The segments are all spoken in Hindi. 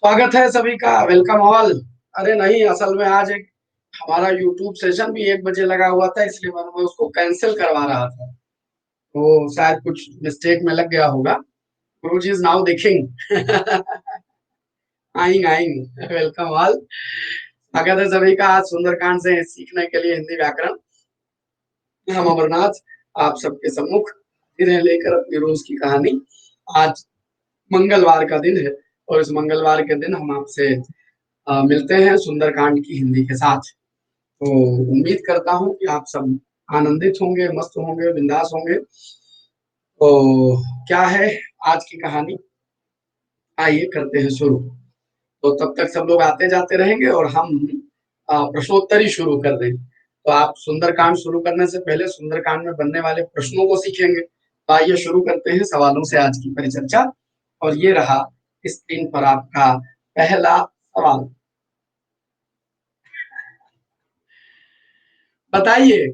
स्वागत है सभी का। Welcome all. अरे नहीं, असल में आज एक हमारा यूट्यूब सेशन भी 1 बजे लगा हुआ था, इसलिए मैं उसको कैंसिल करवा रहा था। तो शायद कुछ मिस्टेक में लग गया होगा। गुरुजी इज नाउ देखेंग। आइंग आइंग। Welcome all. स्वागत है सभी का आज सुंदरकांड से सीखने के लिए हिंदी व्याकरण। हम अमरनाथ आप सबके सम्मुख फिर हैं लेकर अपनी रोज की कहानी। आज मंगलवार का दिन है और इस मंगलवार के दिन हम आपसे मिलते हैं सुंदरकांड की हिंदी के साथ। तो उम्मीद करता हूँ कि आप सब आनंदित होंगे, मस्त होंगे, बिंदास होंगे। तो क्या है आज की कहानी, आइए करते हैं शुरू। तो तब तक सब लोग आते जाते रहेंगे और हम प्रश्नोत्तरी शुरू कर दें। तो आप सुंदरकांड शुरू करने से पहले सुंदरकांड में बनने वाले प्रश्नों को सीखेंगे। तो आइए शुरू करते हैं सवालों से आज की परिचर्चा। और ये रहा स्क्रीन पर आपका पहला सवाल। बताइए,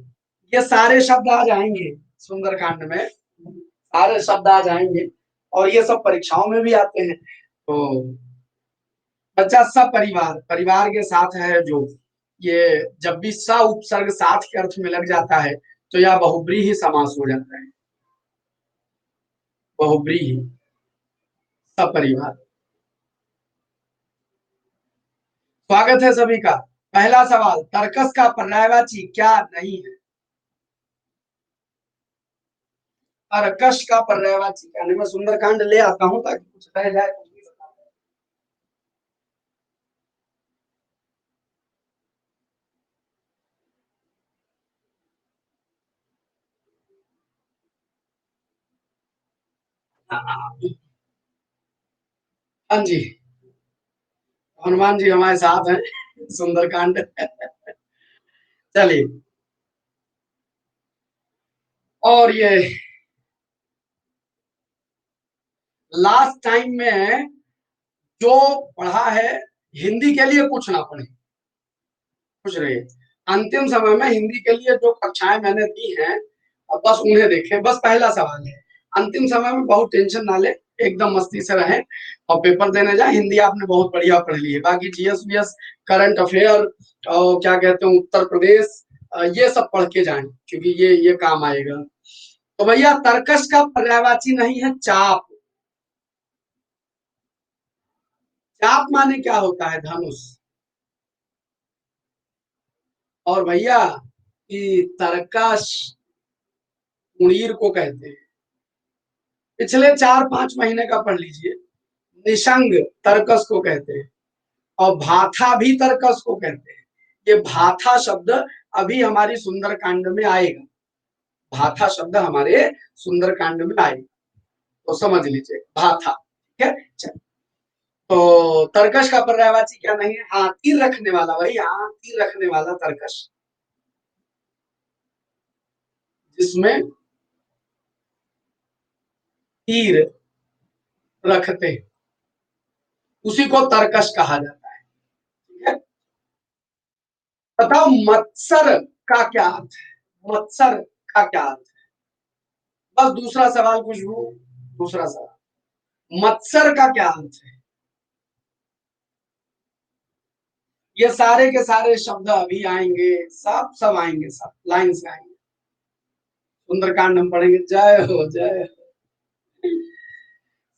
ये सारे शब्द आ जाएंगे सुंदरकांड में, सारे शब्द आ जाएंगे और ये सब परीक्षाओं में भी आते हैं। तो बच्चा सब परिवार, परिवार के साथ है जो, ये जब भी स उपसर्ग साथ के अर्थ में लग जाता है तो यह बहुब्रीहि समास हो जाता है। बहुब्रीहि, सपरिवार। स्वागत है सभी का। पहला सवाल, तर्कस का पर्यायवाची क्या नहीं है? तर्कश का पर्यायवाची क्या नहीं? मैं सुंदरकांड ले आता हूं ताकि कुछ रह जाए तो भी बता दें। हाँ जी, हनुमान जी हमारे साथ हैं। सुंदरकांड। चलिए, और ये लास्ट टाइम में जो पढ़ा है, हिंदी के लिए कुछ ना पढ़े, खुश रहिए। अंतिम समय में हिंदी के लिए जो कक्षाएं मैंने दी हैं, अब बस उन्हें देखें। बस पहला सवाल है, अंतिम समय में बहुत टेंशन ना ले, एकदम मस्ती से रहें और पेपर देने जाए। हिंदी आपने बहुत बढ़िया पढ़ ली है, बाकी जीएस वीएस, करंट अफेयर और क्या कहते हैं उत्तर प्रदेश, ये सब पढ़ के जाएं क्योंकि ये काम आएगा। तो भैया, तर्कश का पर्यायवाची नहीं है चाप। चाप माने क्या होता है? धनुष। और भैया, कि तर्कश मुनीर को कहते हैं। पिछले 4-5 महीने का पढ़ लीजिए। निशंग तर्कस को कहते हैं और भाथा भी तर्कस को कहते हैं। ये भाथा शब्द अभी हमारी सुंदरकांड में आएगा। भाथा शब्द हमारे सुंदरकांड में आएगा, तो समझ लीजिए भाथा। ठीक है, चल। तो तर्कश का पर्यायवाची क्या नहीं है? हाँ, तीर रखने वाला। भाई हाँ, तीर रखने वाला तर्कश, जिसमें तीर रखते हैं, उसी को तर्कश कहा जाता है। ठीक है, बताओ मत्सर का क्या अर्थ है? मत्सर का क्या अर्थ है? बस दूसरा सवाल पूछ लू। दूसरा सवाल, मत्सर का क्या अर्थ है? ये सारे के सारे शब्द अभी आएंगे, सब सब आएंगे, सब लाइन से आएंगे। सुंदरकांड हम पढ़ेंगे। जय हो, जय हो।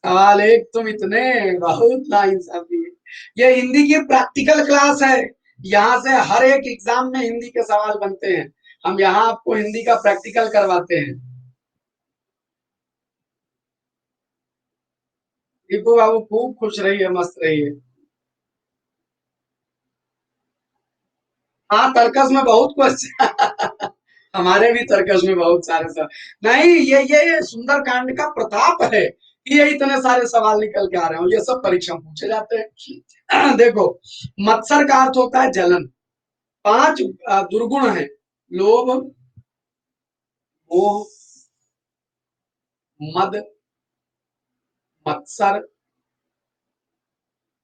सवाल एक तुम इतने, बहुत लाइन से अभी। ये हिंदी की प्रैक्टिकल क्लास है। यहाँ से हर एक एग्जाम में हिंदी के सवाल बनते हैं। हम यहाँ आपको हिंदी का प्रैक्टिकल करवाते हैं। दीपू बाबू खूब खुश रहिए, मस्त रहिए। हाँ, तर्कस में बहुत क्वेश्चन। हमारे भी तर्कस में बहुत सारे सवाल। नहीं, ये सुंदर कांड का प्रताप है कि ये इतने सारे सवाल निकल के आ रहे हो। ये सब परीक्षा में पूछे जाते हैं। देखो, मत्सर का अर्थ होता है जलन। 5 दुर्गुण है: लोभ, मोह, मद, मत्सर,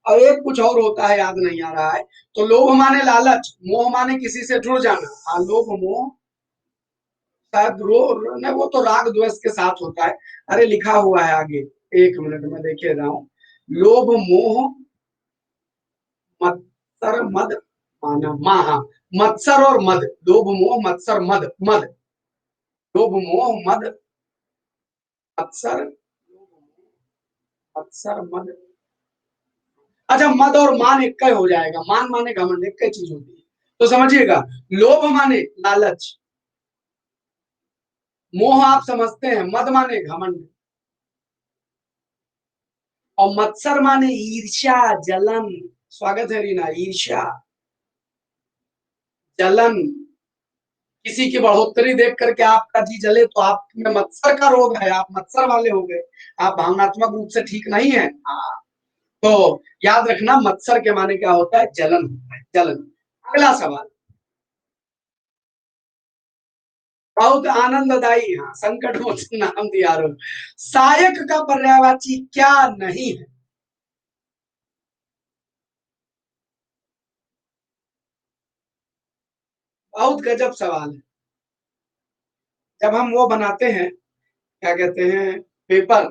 और एक कुछ और होता है, याद नहीं आ रहा है। तो लोभ माने लालच, मोह माने किसी से जुड़ जाना। हाँ, लोभ मोह, शायद नहीं, वो तो राग द्वेष के साथ होता है। अरे लिखा हुआ है आगे, 1 मिनट में देखे रहा हूँ। लोभ मोह मत्सर मद माना महा, मत्सर और मद, लोभ मोह मत्सर मद, मद लोभ मोह मद मत्सर, मत्सर मद। अच्छा, मद और मान एक ही हो जाएगा, मान माने घमंड, एक ही चीज होती है। तो समझिएगा, लोभ माने लालच, मोह आप समझते हैं, मद माने घमंड, और मत्सर माने ईर्ष्या जलन। स्वागत है रीना। ईर्ष्या जलन, किसी की बढ़ोतरी देख करके आपका जी जले तो आप में मत्सर का रोग है, आप मत्सर वाले हो गए, आप भावनात्मक रूप से ठीक नहीं है। हाँ, तो याद रखना, मत्सर के माने क्या होता है? जलन होता है, जलन। अगला सवाल बहुत आनंददायी, हाँ, संकट मोचन नाम दिया। सहायक का पर्यायवाची क्या नहीं है? बहुत गजब सवाल है। जब हम वो बनाते हैं, क्या कहते हैं, पेपर।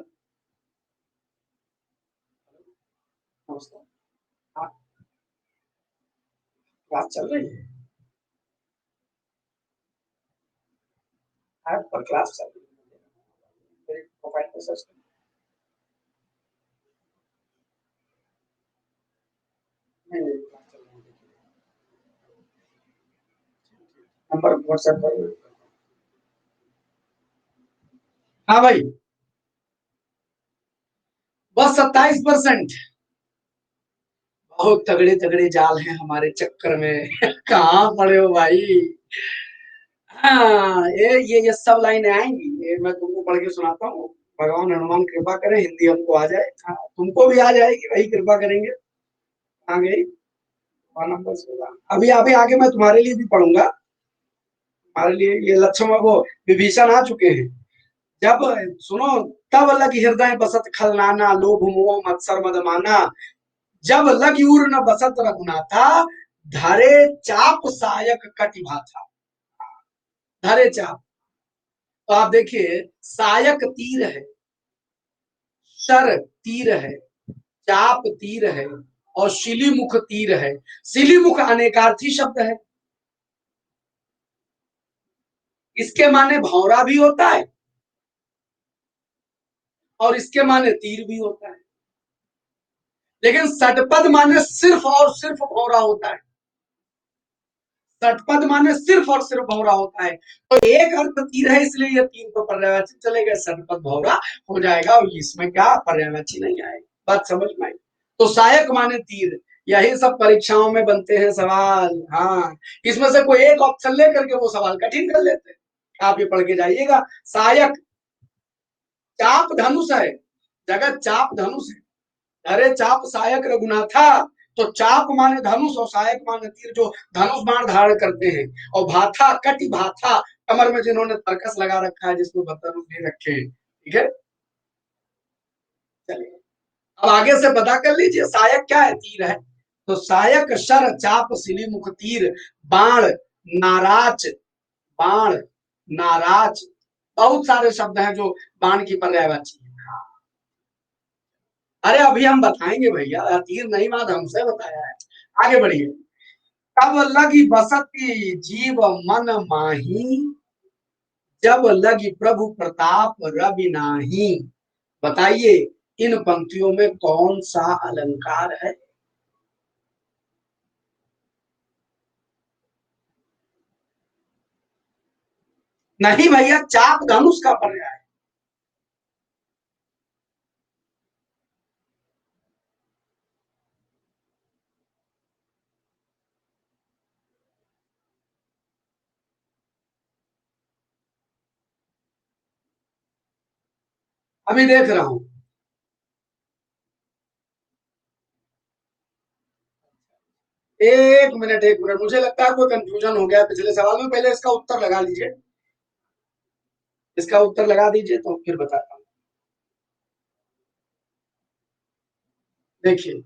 हाँ, क्लास चल रही है, ऐप पर क्लास चल रही है, मेरे प्रोफाइल पे सर्च करें। नहीं नहीं, क्लास चल रही है, नंबर व्हाट्सएप पर। हाँ भाई, बस 27%। बहुत तगड़े तगड़े जाल हैं हमारे चक्कर में। कहाँ पड़े हो भाई? हाँ, ये सब लाइनें आएंगी, ये मैं तुमको पढ़ के सुनाता हूँ। भगवान हनुमान कृपा करें, हिंदी हमको आ जाए। हाँ, तुमको भी आ जाएगी, वही कृपा करेंगे। आ गई। नंबर 16। अभी अभी आगे मैं तुम्हारे लिए भी पढ़ूंगा। हमारे लिए ये लक्ष्मण, वो विभीषण आ चुके हैं। जब सुनो, तब लग हृदय बसत खलनाना, लोभ मोह मत्सर मद माना, जब लग उर न बसत रघुनाथा, धरे चाप सायक कटिभा था। धरे चाप, तो आप देखिए, सायक तीर है, शर तीर है, चाप तीर है, और शिलीमुख तीर है। शिलीमुख अनेकार्थी शब्द है, इसके माने भौरा भी होता है, और इसके माने तीर भी होता है। लेकिन षटपद माने सिर्फ और सिर्फ भौरा होता है। षटपद माने सिर्फ और सिर्फ भौरा होता है। तो एक अर्थ तीर है, इसलिए ये तीन तो पर्यायवाची चलेगा, षटपद भौरा हो जाएगा, और इसमें क्या पर्यायवाची नहीं आएगा। बात समझ में आई? तो सहायक माने तीर। यही सब परीक्षाओं में बनते हैं सवाल। हाँ, इसमें से कोई एक ऑप्शन लेकर के वो सवाल कठिन कर लेते हैं। आप ये पढ़ के जाइएगा। सहायक, चाप धनुष है, जगत चाप धनुष है। अरे चाप सायक रघुनाथा, तो चाप माने धनुष और सायक माने तीर, जो धनुष बाण धारण करते हैं। और भाथा, कटि भाथा, कमर में जिन्होंने तर्कस लगा रखा है, जिसमें धनुष भी रखे हैं। ठीक है, चलिए अब आगे से पता कर लीजिए, सायक क्या है? तीर है। तो सायक शर चाप सिली मुख तीर, बाण नाराच, बाण नाराज, बहुत सारे शब्द हैं जो बाण की पर्यायवाची है। अरे अभी हम बताएंगे भैया, तीर नहीं, बात हमसे बताया है। आगे बढ़िए। तब लगी बसती जीव मन माही, जब लगी प्रभु प्रताप रवि नाही। बताइए, इन पंक्तियों में कौन सा अलंकार है? नहीं भैया, चाप धनुष का पर्याय है। अभी देख रहा हूं। एक मिनट, मुझे लगता है कोई कंफ्यूजन हो गया पिछले सवाल में। पहले इसका उत्तर लगा लीजिए, इसका उत्तर लगा दीजिए, तो फिर बताता हूँ। देखिए,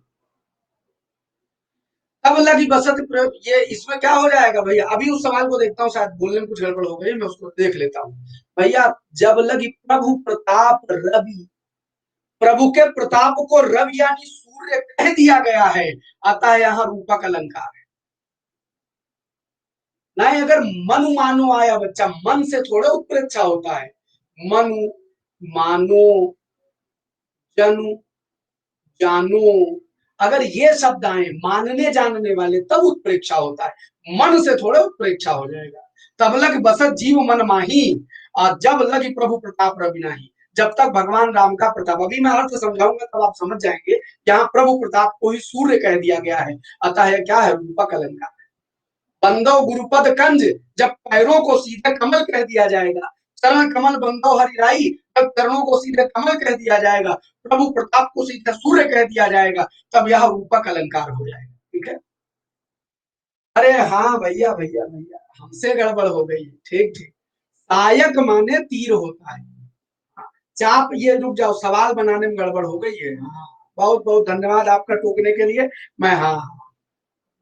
अब लगी बसत प्रयोग, ये इसमें क्या हो जाएगा भैया? अभी उस सवाल को देखता हूँ, शायद बोलने में कुछ गड़बड़ हो गई, मैं उसको देख लेता हूँ। भैया, जब लगी प्रभु प्रताप रवि, प्रभु के प्रताप को रवि यानी सूर्य कह दिया गया है, अतः यहाँ रूपक अलंकार है। नहीं, अगर मनु मानो आया बच्चा, मन से थोड़ा उत्प्रेक्षा होता है। मनु, मानो, जनु, जानो, अगर ये शब्द आए मानने जानने वाले तब उत्प्रेक्षा होता है, मन से थोड़ा उत्प्रेक्षा हो जाएगा। तब लग बसत जीव मन माही, और जब लगी प्रभु प्रताप रवि नाही। जब तक भगवान राम का प्रताप, अभी मैं अर्थ समझाऊंगा तब आप समझ जाएंगे। यहाँ प्रभु प्रताप को ही सूर्य कह दिया गया है, अतः यह क्या है, रूपक अलंकार। बंदो गुरुपद कंज, जब पैरों को सीधे कमल कह दिया जाएगा। चरण कमल बंदो हरिराई, जब चरणों को सीधे कमल कह दिया जाएगा। प्रभु प्रताप को सीधे सूर्य कह दिया जाएगा, तब यह रूपक अलंकार हो जाएगा। ठीक है। अरे हाँ भैया भैया भैया, हमसे गड़बड़ हो गई। ठीक ठीक। सायक माने तीर होता है। चाप, ये रुक जाओ, सवाल बनाने में गड़बड़ हो गई है। हाँ, बहुत बहुत धन्यवाद आपका टोकने के लिए। मैं, हाँ,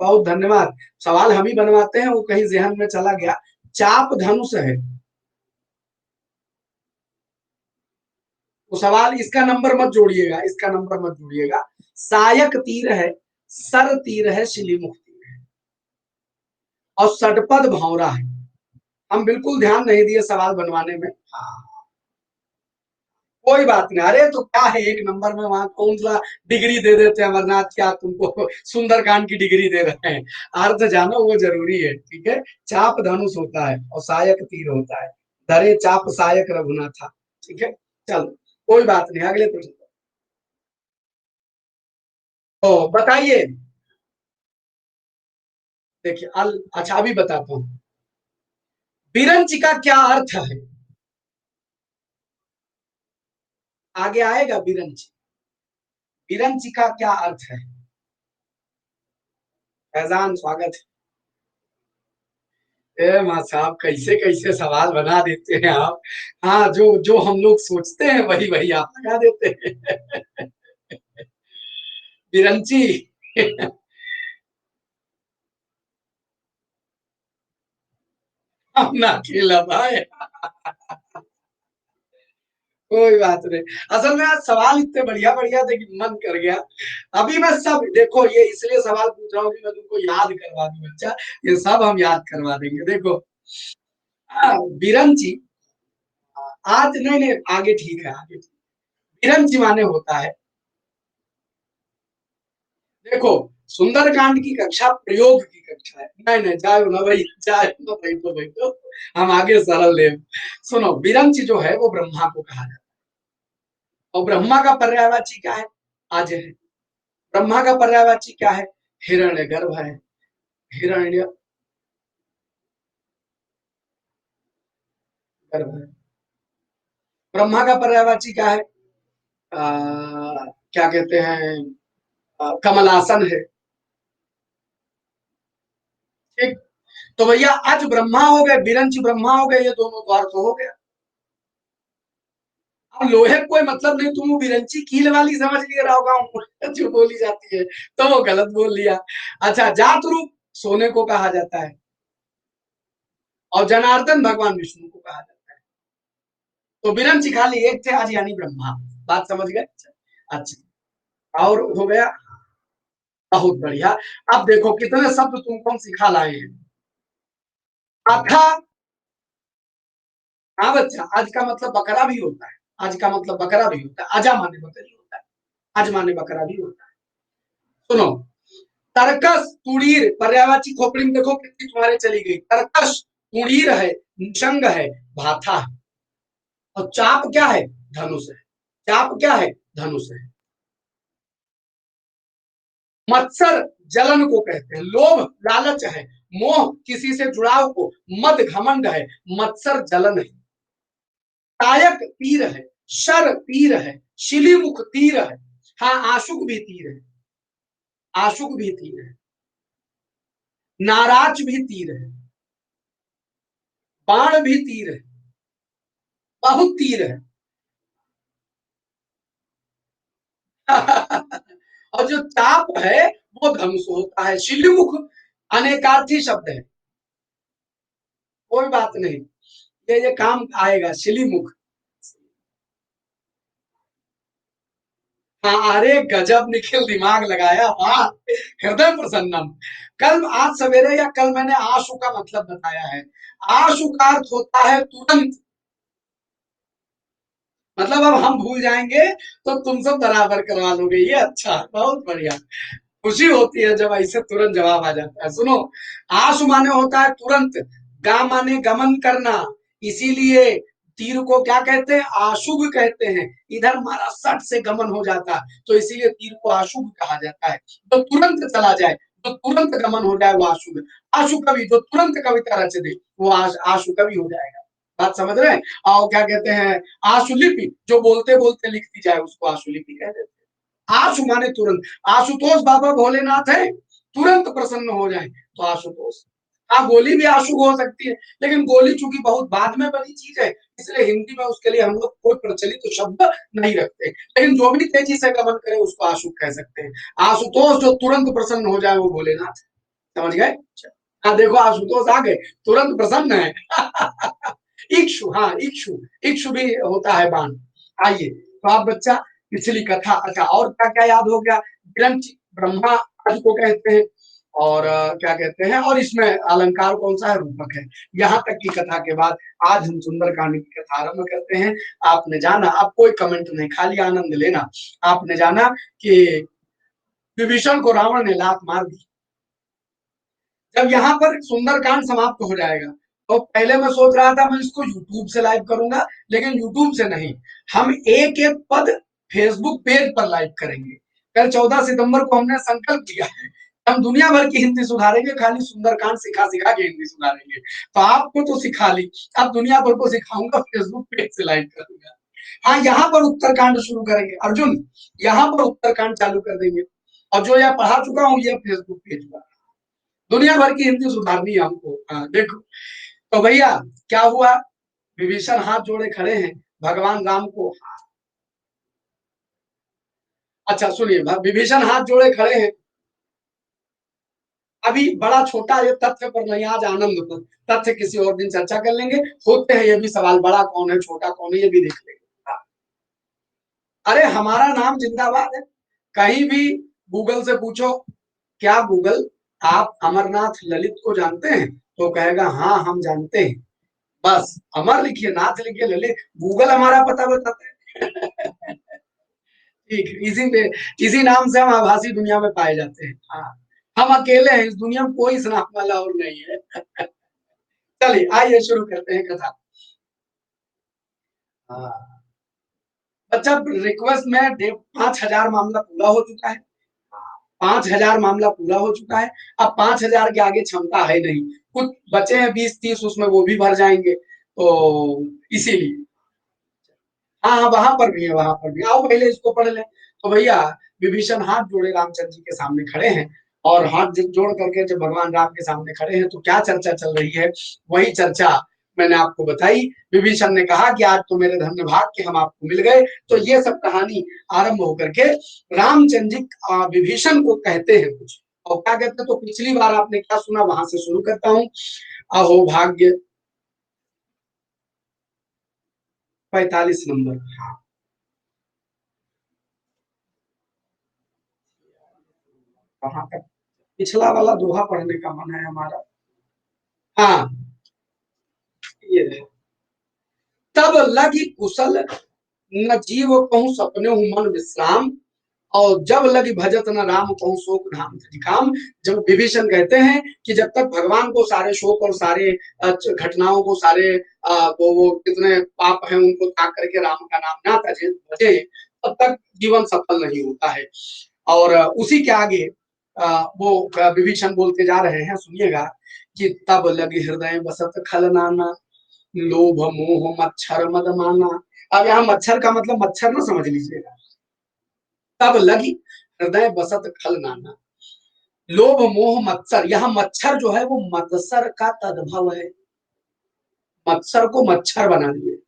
बहुत धन्यवाद। सवाल हम ही बनवाते हैं, वो कहीं जहन में चला गया। चाप धनुष है, तो सवाल इसका नंबर मत जोड़िएगा, इसका नंबर मत जोड़िएगा। सायक तीर है, सर तीर है, शिलीमुख तीर है, और षटपद भौरा है। हम बिल्कुल ध्यान नहीं दिए सवाल बनवाने में। हाँ, कोई बात नहीं। अरे तो क्या है, एक नंबर में वहां कौन सा डिग्री दे देते हैं अमरनाथ, क्या तुमको सुंदरकांड की डिग्री दे रहे हैं। अर्थ जानो वो जरूरी है। ठीक है। चाप धनुष होता है और सायक तीर होता है। धरे चाप सायक रघुनाथा। ठीक है। चलो, कोई बात नहीं, अगले प्रश्न। तो बताइए। देखिए अच्छा अभी बताता हूँ। विरंच का क्या अर्थ है? आगे आएगा विरंच। विरंच का क्या अर्थ है? फैजान, स्वागत है। ए माँ साहब, कैसे कैसे सवाल बना देते हैं आप। हाँ, जो जो हम लोग सोचते हैं वही वही आप लगा देते हैं। विरंची। हम ना खेला भाई। कोई बात नहीं। असल में आज सवाल इतने बढ़िया बढ़िया थे कि मन कर गया। अभी मैं सब, देखो ये इसलिए सवाल पूछ रहा हूँ कि मैं तुमको याद करवा दूं बच्चा। ये सब हम याद करवा देंगे, देखो। बिरंची। आज नहीं नहीं, आगे ठीक है, आगे ठीक। बिरंची माने होता है, देखो, सुंदरकांड की कक्षा प्रयोग की कक्षा है। नहीं नहीं, जाए ना भाई, जाए ना भाई, तो भाई तो हम आगे सरल ले। सुनो, बिरंची जो है वो ब्रह्मा को कहा जाता है, और ब्रह्मा का पर्यायवाची क्या है? आज है। ब्रह्मा का पर्यायवाची क्या है? हिरण्य गर्भ है। हिरण्य गर्भ है। ब्रह्मा का पर्यायवाची क्या है? क्या कहते हैं, कमलासन है। ठीक। तो भैया आज ब्रह्मा हो गए, बिरंच ब्रह्मा हो गए, ये दोनों द्वार तो हो गया। अब लोहे को कोई मतलब नहीं, तुम बिरंची कील वाली समझ लिए रहो गाँव जो बोली जाती है, तो वो गलत बोल लिया। अच्छा, जात रूप सोने को कहा जाता है, और जनार्दन भगवान विष्णु को कहा जाता है। तो बिरंची खाली एक थे आज, यानी ब्रह्मा। बात समझ गए? अच्छा, और हो गया। बहुत बढ़िया। अब देखो कितने शब्द तुमको हम सिखा लाए हैं। अथा। हाँ बच्चा, आज का मतलब बकरा भी होता है। आज का मतलब बकरा भी होता है, आजा माने बकरी होता है। आज माने बकरा भी होता है। सुनो, तर्कस तुड़ीर, पर्यायवाची खोपड़ी में देखो कितनी तुम्हारे चली गई। तर्कस तुड़ीर है, निशंग है, भाथा है। और चाप क्या है? धनुष है। चाप क्या है? धनुष है। मत्सर जलन को कहते हैं, लोभ लालच है, मोह किसी से जुड़ाव को, मद घमंड है, मत्सर जलन है। तायक तीर है, शर तीर है, शिलीमुख तीर है। हाँ, आशुक भी तीर है। आशुक भी तीर है। नाराज भी तीर है। बाण भी तीर है। बहुत तीर है। और जो चाप है वो धनुष होता है। शिलीमुख अनेकार्थी शब्द है। कोई बात नहीं, ये काम आएगा, शिलीमुख। हाँ, अरे गजब निखिल, दिमाग लगाया, वाह। हृदय प्रसन्नम। कल, आज सवेरे या कल मैंने आशु का मतलब बताया है। आशु का अर्थ होता है तुरंत। मतलब अब हम भूल जाएंगे तो तुम सब बराबर करवा लोगे, ये अच्छा, बहुत बढ़िया। खुशी होती है जब ऐसे तुरंत जवाब आ जाता है। सुनो, आशु माने होता है तुरंत, गा माने गमन करना, इसीलिए तीर को क्या कहते हैं, आशुभ कहते हैं। इधर हमारा सट से गमन हो जाता है तो इसीलिए तीर को आशुभ कहा जाता है। जो तुरंत चला जाए, जो तुरंत गमन हो जाए वो आशुभ। आशु कवि जो तुरंत कविता रच दे वो आशु कवि हो जाएगा। बात समझ रहे हैं? और क्या कहते हैं, आशुलिपि जो बोलते बोलते लिखती जाए उसको आशुलिपि कहते हैं। आशु माने तुरंत। आशुतोष बाबा भोलेनाथ है, तुरंत प्रसन्न हो जाए तो आशुतोष। हाँ, गोली भी आशु हो सकती है, लेकिन गोली चूंकि बहुत बाद में बनी चीज है, इसलिए हिंदी में उसके लिए हम लोग कोई प्रचलित शब्द नहीं रखते। लेकिन जो भी तेजी से गमन करे उसको आशु कह सकते हैं। आशुतोष जो तुरंत प्रसन्न हो जाए वो भोलेनाथ। समझ गए? हाँ, देखो आशुतोष आ गए, तुरंत प्रसन्न है। इक्षु, हाँ इक्षु, इक्षु भी होता है बाण। आइए, तो आप बच्चा पिछली कथा, अच्छा और क्या क्या याद हो गया? ग्रंथ ब्रह्मा आदि को कहते हैं, और क्या कहते हैं, और इसमें अलंकार कौन सा है, रूपक है। यहाँ तक की कथा के बाद आज हम सुंदरकांड की कथा आरंभ करते हैं। आपने जाना, अब कोई कमेंट नहीं, खाली आनंद लेना। आपने जाना कि विभीषण को रावण ने लात मार दी। जब यहाँ पर सुंदरकांड समाप्त हो जाएगा, तो पहले मैं सोच रहा था मैं इसको यूट्यूब से लाइव करूंगा, लेकिन यूट्यूब से नहीं, हम एक एक पद फेसबुक पेज पर लाइव करेंगे। कल 14 सितंबर को हमने संकल्प किया है, हम दुनिया भर की हिंदी सुधारेंगे, खाली सुंदरकांड सिखा सिखा के हिंदी सुधारेंगे। तो आपको तो सिखा ली, अब दुनिया भर को सिखाऊंगा, फेसबुक पेज से लाइव करूंगा। हाँ, यहाँ पर उत्तरकांड शुरू करेंगे अर्जुन, यहाँ पर उत्तरकांड चालू कर देंगे, और जो यह पढ़ा चुका हूँ ये फेसबुक पेज पर। दुनिया भर की हिंदी सुधारनी है हमको। हाँ, देखो, तो भैया क्या हुआ, विभीषण हाथ जोड़े खड़े हैं भगवान राम को। अच्छा सुनिए, विभीषण हाथ जोड़े खड़े हैं। अभी बड़ा छोटा ये तथ्य पर नहीं, आज आनंद पर, तथ्य किसी और दिन चर्चा कर लेंगे। होते हैं ये भी सवाल, बड़ा कौन है छोटा कौन है ये भी देख लेंगे। हाँ। अरे हमारा नाम जिंदाबाद है, कहीं भी गूगल से पूछो, क्या गूगल आप अमरनाथ ललित को जानते हैं, तो कहेगा हाँ हम जानते हैं। बस अमर लिखिए, नाथ लिखिए, ललित, गूगल हमारा पता बताता है। ठीक, इसी पे, इसी नाम से हम आभासी दुनिया में पाए जाते हैं। हाँ, हम अकेले हैं इस दुनिया में, कोई इस नाम वाला और नहीं है। चलिए आइए शुरू करते हैं कथा। हाँ बच्चा, रिक्वेस्ट में 5,000 मामला पूरा हो चुका है। 5,000 मामला पूरा हो चुका है। अब 5,000 के आगे क्षमता है नहीं, कुछ बचे हैं 20-30, उसमें वो भी भर जाएंगे, तो इसीलिए। हाँ हाँ, वहां पर भी है, वहां पर भी, आओ पहले इसको पढ़ लें। तो भैया, विभीषण हाथ जोड़े रामचंद्र जी के सामने खड़े हैं, और हाथ जोड़ करके जब भगवान राम के सामने खड़े हैं तो क्या चर्चा चल रही है, वही चर्चा मैंने आपको बताई। विभीषण ने कहा कि आज तो मेरे धन्य भाग कि हम आपको मिल गए। तो ये सब कहानी आरंभ होकर के रामचंद्र जी विभीषण को कहते हैं कुछ, और क्या कहते हैं, तो पिछली बार आपने क्या सुना वहां से शुरू करता हूँ। अहो भाग्य, 45 नंबर। कहाँ तक, पिछला वाला दोहा पढ़ने का मन है हमारा। हाँ, ये है। तब लगी कुशल न जीव कहूँ सपने हूँ मन विश्राम, और जब लगी भजत न राम कहूँ शोक धाम काम। जब विभीषण कहते हैं कि जब तक भगवान को सारे शोक और सारे घटनाओं को, सारे वो कितने पाप हैं उनको त्याग करके राम का नाम ना तजे भजे, तब तक जीवन सफल नहीं होता है। और उसी के आगे वो विभीषण बोलते जा रहे हैं, सुनिएगा कि तब लगी हृदय बसत खल नाना, लोभ मोह मच्छर मद माना। अब यहाँ मच्छर का मतलब मच्छर ना समझ लीजिएगा। तब लगी हृदय बसत खल नाना, लोभ मोह मत्सर, यहाँ मच्छर जो है वो मत्सर का तद्भव है, मत्सर को मच्छर बना दिए,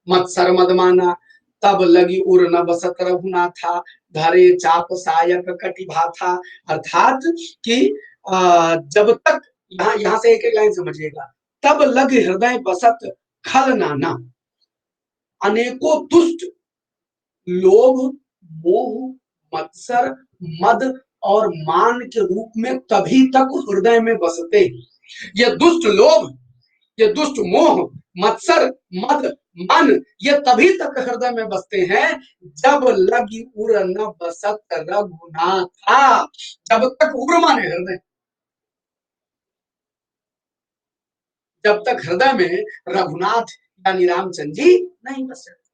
मत्सर मद माना। तब लगी उर न बसत रघुनाथा, धरे चाप सायक कटि भाथा। अर्थात कि जब तक, यहाँ यहाँ से एक एक लाइन समझिएगा, तब लग हृदय बसत खल नाना, अनेकों दुष्ट लोभ, मोह, मत्सर, मद और मान के रूप में तभी तक हृदय में बसते। ये दुष्ट लोभ, ये दुष्ट मोह, मत्सर, मद, मन, ये तभी तक हृदय में बसते हैं जब लगी उर न बसत रघुनाथा। जब तक उर माने हृदय, जब तक हृदय में रघुनाथ यानी रामचंद्र जी नहीं बस जाते,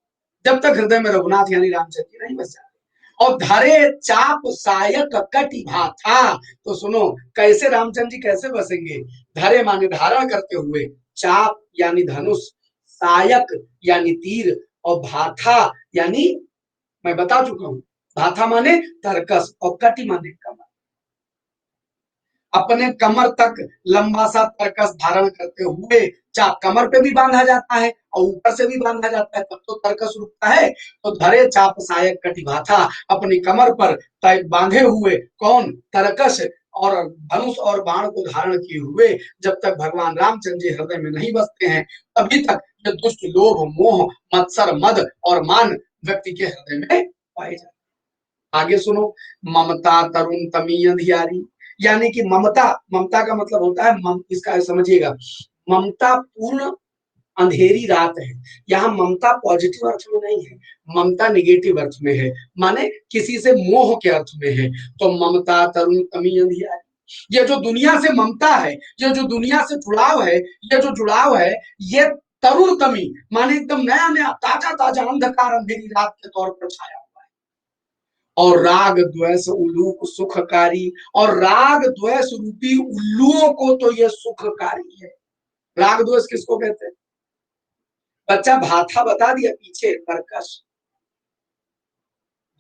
जब तक हृदय में रघुनाथ यानी रामचंद्र जी नहीं बस जाते। और धरे चाप सायक कटि भाथा। तो सुनो, कैसे रामचंद्र जी कैसे बसेंगे? धरे माने धारण करते हुए, चाप यानी धनुष, सायक यानी तीर, और भाथा यानी मैं बता चुका हूं, भाथा माने तरकस और कटि माने कमर। अपने कमर तक लंबा सा तरकस धारण करते हुए, चाप कमर पे भी बांधा जाता है और ऊपर से भी बांधा जाता है, तब तो तरकस रुकता है। तो धरे चाप सायक कटिभाथा, अपनी कमर पर बांधे हुए कौन? तरकस और धनुष और बाण को धारण किए हुए जब तक भगवान रामचंद्र जी हृदय में नहीं बसते हैं, तभी तक ये दुष्ट लोभ, मोह, मत्सर, मद और मान व्यक्ति के हृदय में पाए जाते। आगे सुनो, ममता तरुण तमी अंधियारी। यानी कि ममता, ममता का मतलब होता है इसका समझिएगा, ममता पूर्ण अंधेरी रात है। यहाँ ममता पॉजिटिव अर्थ में नहीं है, ममता निगेटिव अर्थ में है, माने किसी से मोह के अर्थ में है। तो ममता तरुण तमी अंधियारी, ये जो दुनिया से ममता है, ये जो दुनिया से जुड़ाव है, ये जो जुड़ाव है, ये तरुण तमी माने एकदम नया नया ताजा ताजा अंधकार अंधेरी रात के तौर पर छाया। और राग द्वेष उल्लूक सुखकारी, और राग द्वेष रूपी उल्लुओं को तो ये सुखकारी है। राग द्वेष किसको कहते हैं? बच्चा भाथा बता दिया पीछे, कर्कश।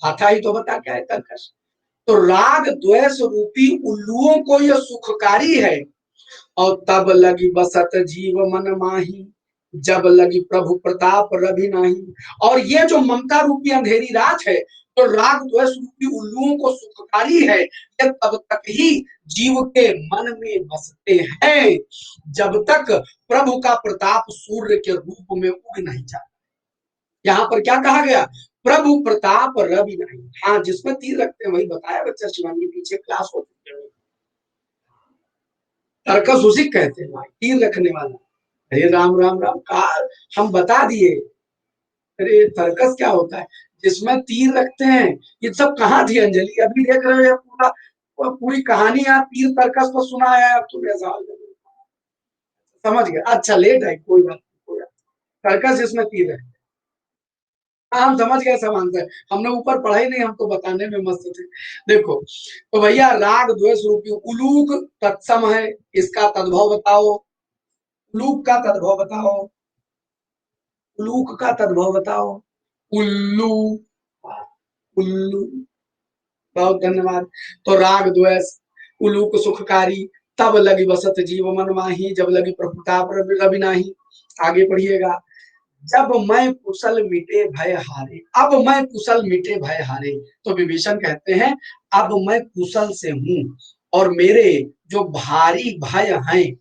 भाथा ही तो बता क्या है, कर्कश। तो राग द्वेष रूपी उल्लुओं को ये सुखकारी है। और तब लगी बसत जीव मन माही, जब लगी प्रभु प्रताप रवि नाही। और ये जो ममता रूपी अंधेरी रात है, तो राग द्वेष रूपी उल्लुओं को सुखकारी है, ये तब तक ही जीव के मन में बसते हैं जब तक प्रभु का प्रताप सूर्य के रूप में उग नहीं जाता। यहाँ पर क्या कहा गया? प्रभु प्रताप रवि नहीं। हाँ, जिसमें तीर रखते हैं वही बताया बच्चा, शिवानी पीछे क्लास हो चुकी है। तर्कस उसी कहते हैं भाई, तीर रखने वाला। अरे राम राम राम का हम बता दिए। अरे तर्कस क्या होता है? जिसमें तीर रखते हैं। ये सब कहाँ थी अंजलि? अभी देख रहे हो पूरा पूरी कहानी आप तीर तर्कस पर सुना है, अब तुम ऐसा समझ गए। अच्छा लेट है, कोई बात नहीं, कोई बात। तर्कस जिसमें तीर है। हाँ, हम समझ गए सब आंसर, हमने ऊपर पढ़ा ही नहीं, हम तो बताने में मस्त थे। देखो तो भैया, राग द्वेष रूपी उलूक तत्सम है, इसका तद्भव बताओ। उलूक का तद्भव बताओ, उलूक का तद्भव बताओ। उल्लू, उल्लू। बहुत धन्यवाद। तो राग द्वेष, उलूक सुखकारी, तब लगी बसत जीव मन माही, जब लगी प्रताप रवि नाही। आगे पढ़िएगा। जब मैं कुशल मिटे भय हारे, अब मैं कुशल मिटे भय हारे। तो विभीषण कहते हैं अब मैं कुशल से हूं और मेरे जो भारी भय हैं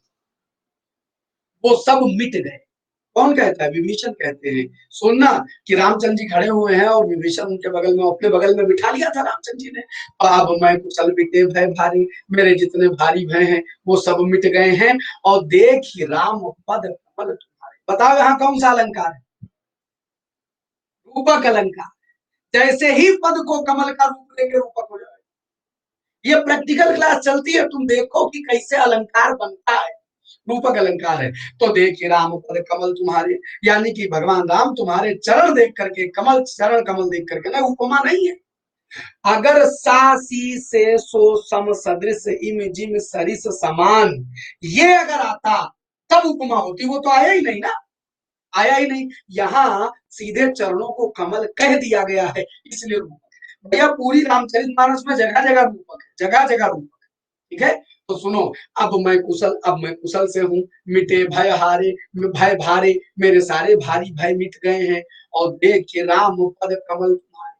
वो सब मिट गए। कौन कहता है? विभीषण कहते हैं। सुनना कि रामचंद्र जी खड़े हुए हैं और विभीषण उनके बगल में, अपने बगल में बिठा लिया था रामचंद्र जी ने। अब मैं कुशल मिटे भय भारी, मेरे जितने भारी भय हैं वो सब मिट गए हैं। और देखी राम पद कमल तुम्हारे। बताओ यहाँ कौन सा अलंकार है? रूपक अलंकार। जैसे ही पद को कमल का रूप लेके रूपक हो जाए। ये प्रैक्टिकल क्लास चलती है, तुम देखो कि कैसे अलंकार बनता है। रूपक अलंकार है। तो देखिए राम पद कमल तुम्हारे, यानी कि भगवान राम तुम्हारे चरण देख करके, कमल चरण कमल देख करके ना, उपमा नहीं है। अगर सासी से सो सम सदृश इम जिम सरिस समान, ये अगर आता तब उपमा होती। वो तो आया ही नहीं ना, आया ही नहीं। यहाँ सीधे चरणों को कमल कह दिया गया है, इसलिए रूपक। भैया पूरी रामचरितमानस में जगह जगह रूपक है, जगह जगह रूपक। ठीक है, तो सुनो। अब मैं कुशल से हूँ, मिटे भय हारे, भय भारे, मेरे सारे भारी भय मिट गए हैं। और देख के राम पद कमल तुम्हारे।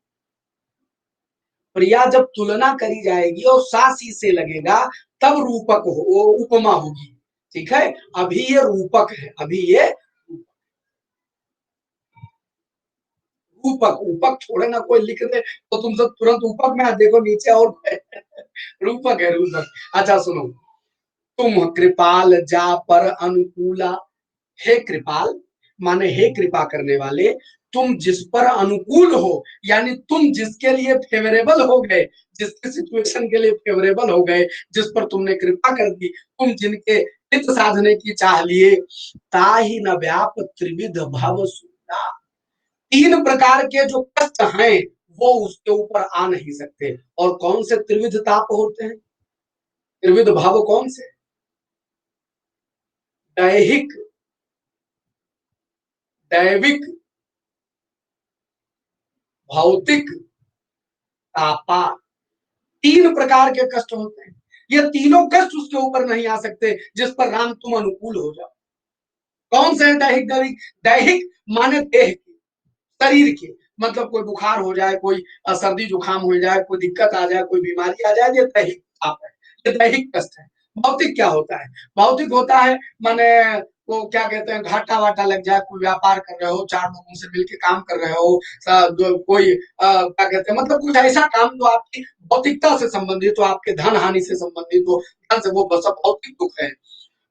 प्रिया जब तुलना करी जाएगी और सासी से लगेगा, तब रूपक हो, उपमा होगी। ठीक है, अभी ये रूपक है, अभी ये रूपक, ऊपक छोड़े ना कोई लिख दे तो तुम सब तुरंत ऊपक में देखो नीचे और रूपक है रूपक। अच्छा सुनो, तुम कृपाल जा पर अनुकूला, हे कृपाल माने हे कृपा करने वाले, तुम जिस पर अनुकूल हो, यानी तुम जिसके लिए फेवरेबल हो गए, जिसके सिचुएशन के लिए फेवरेबल हो गए, जिस पर तुमने कृपा कर दी, तुम जिनके हित साधने की चाह लिए, ताहि न व्याप त्रिविध भव सुधा, तीन प्रकार के जो कष्ट हैं वो उसके ऊपर आ नहीं सकते। और कौन से त्रिविध ताप होते हैं, त्रिविध भाव कौन से? दैहिक, दैविक, भौतिक, तापा, तीन प्रकार के कष्ट होते हैं। ये तीनों कष्ट उसके ऊपर नहीं आ सकते जिस पर राम तुम अनुकूल हो जाओ। कौन से दैहिक? दैविक, दैहिक माने देह की, शरीर की, मतलब कोई बुखार हो जाए, कोई सर्दी जुकाम हो जाए, कोई दिक्कत आ जाए, कोई बीमारी आ जाए, ये दैहिक ताप है, ये दैहिक कष्ट है। भौतिक क्या होता है? भौतिक होता है माने वो क्या कहते हैं, घाटा वाटा लग जाए, कोई व्यापार कर रहे हो, चार लोगों से मिलकर काम कर रहे हो, कोई क्या कहते हैं, मतलब कुछ ऐसा काम जो आपकी भौतिकता से संबंधित हो, आपके धन हानि से संबंधित हो, धन से, वो सब भौतिक दुख है।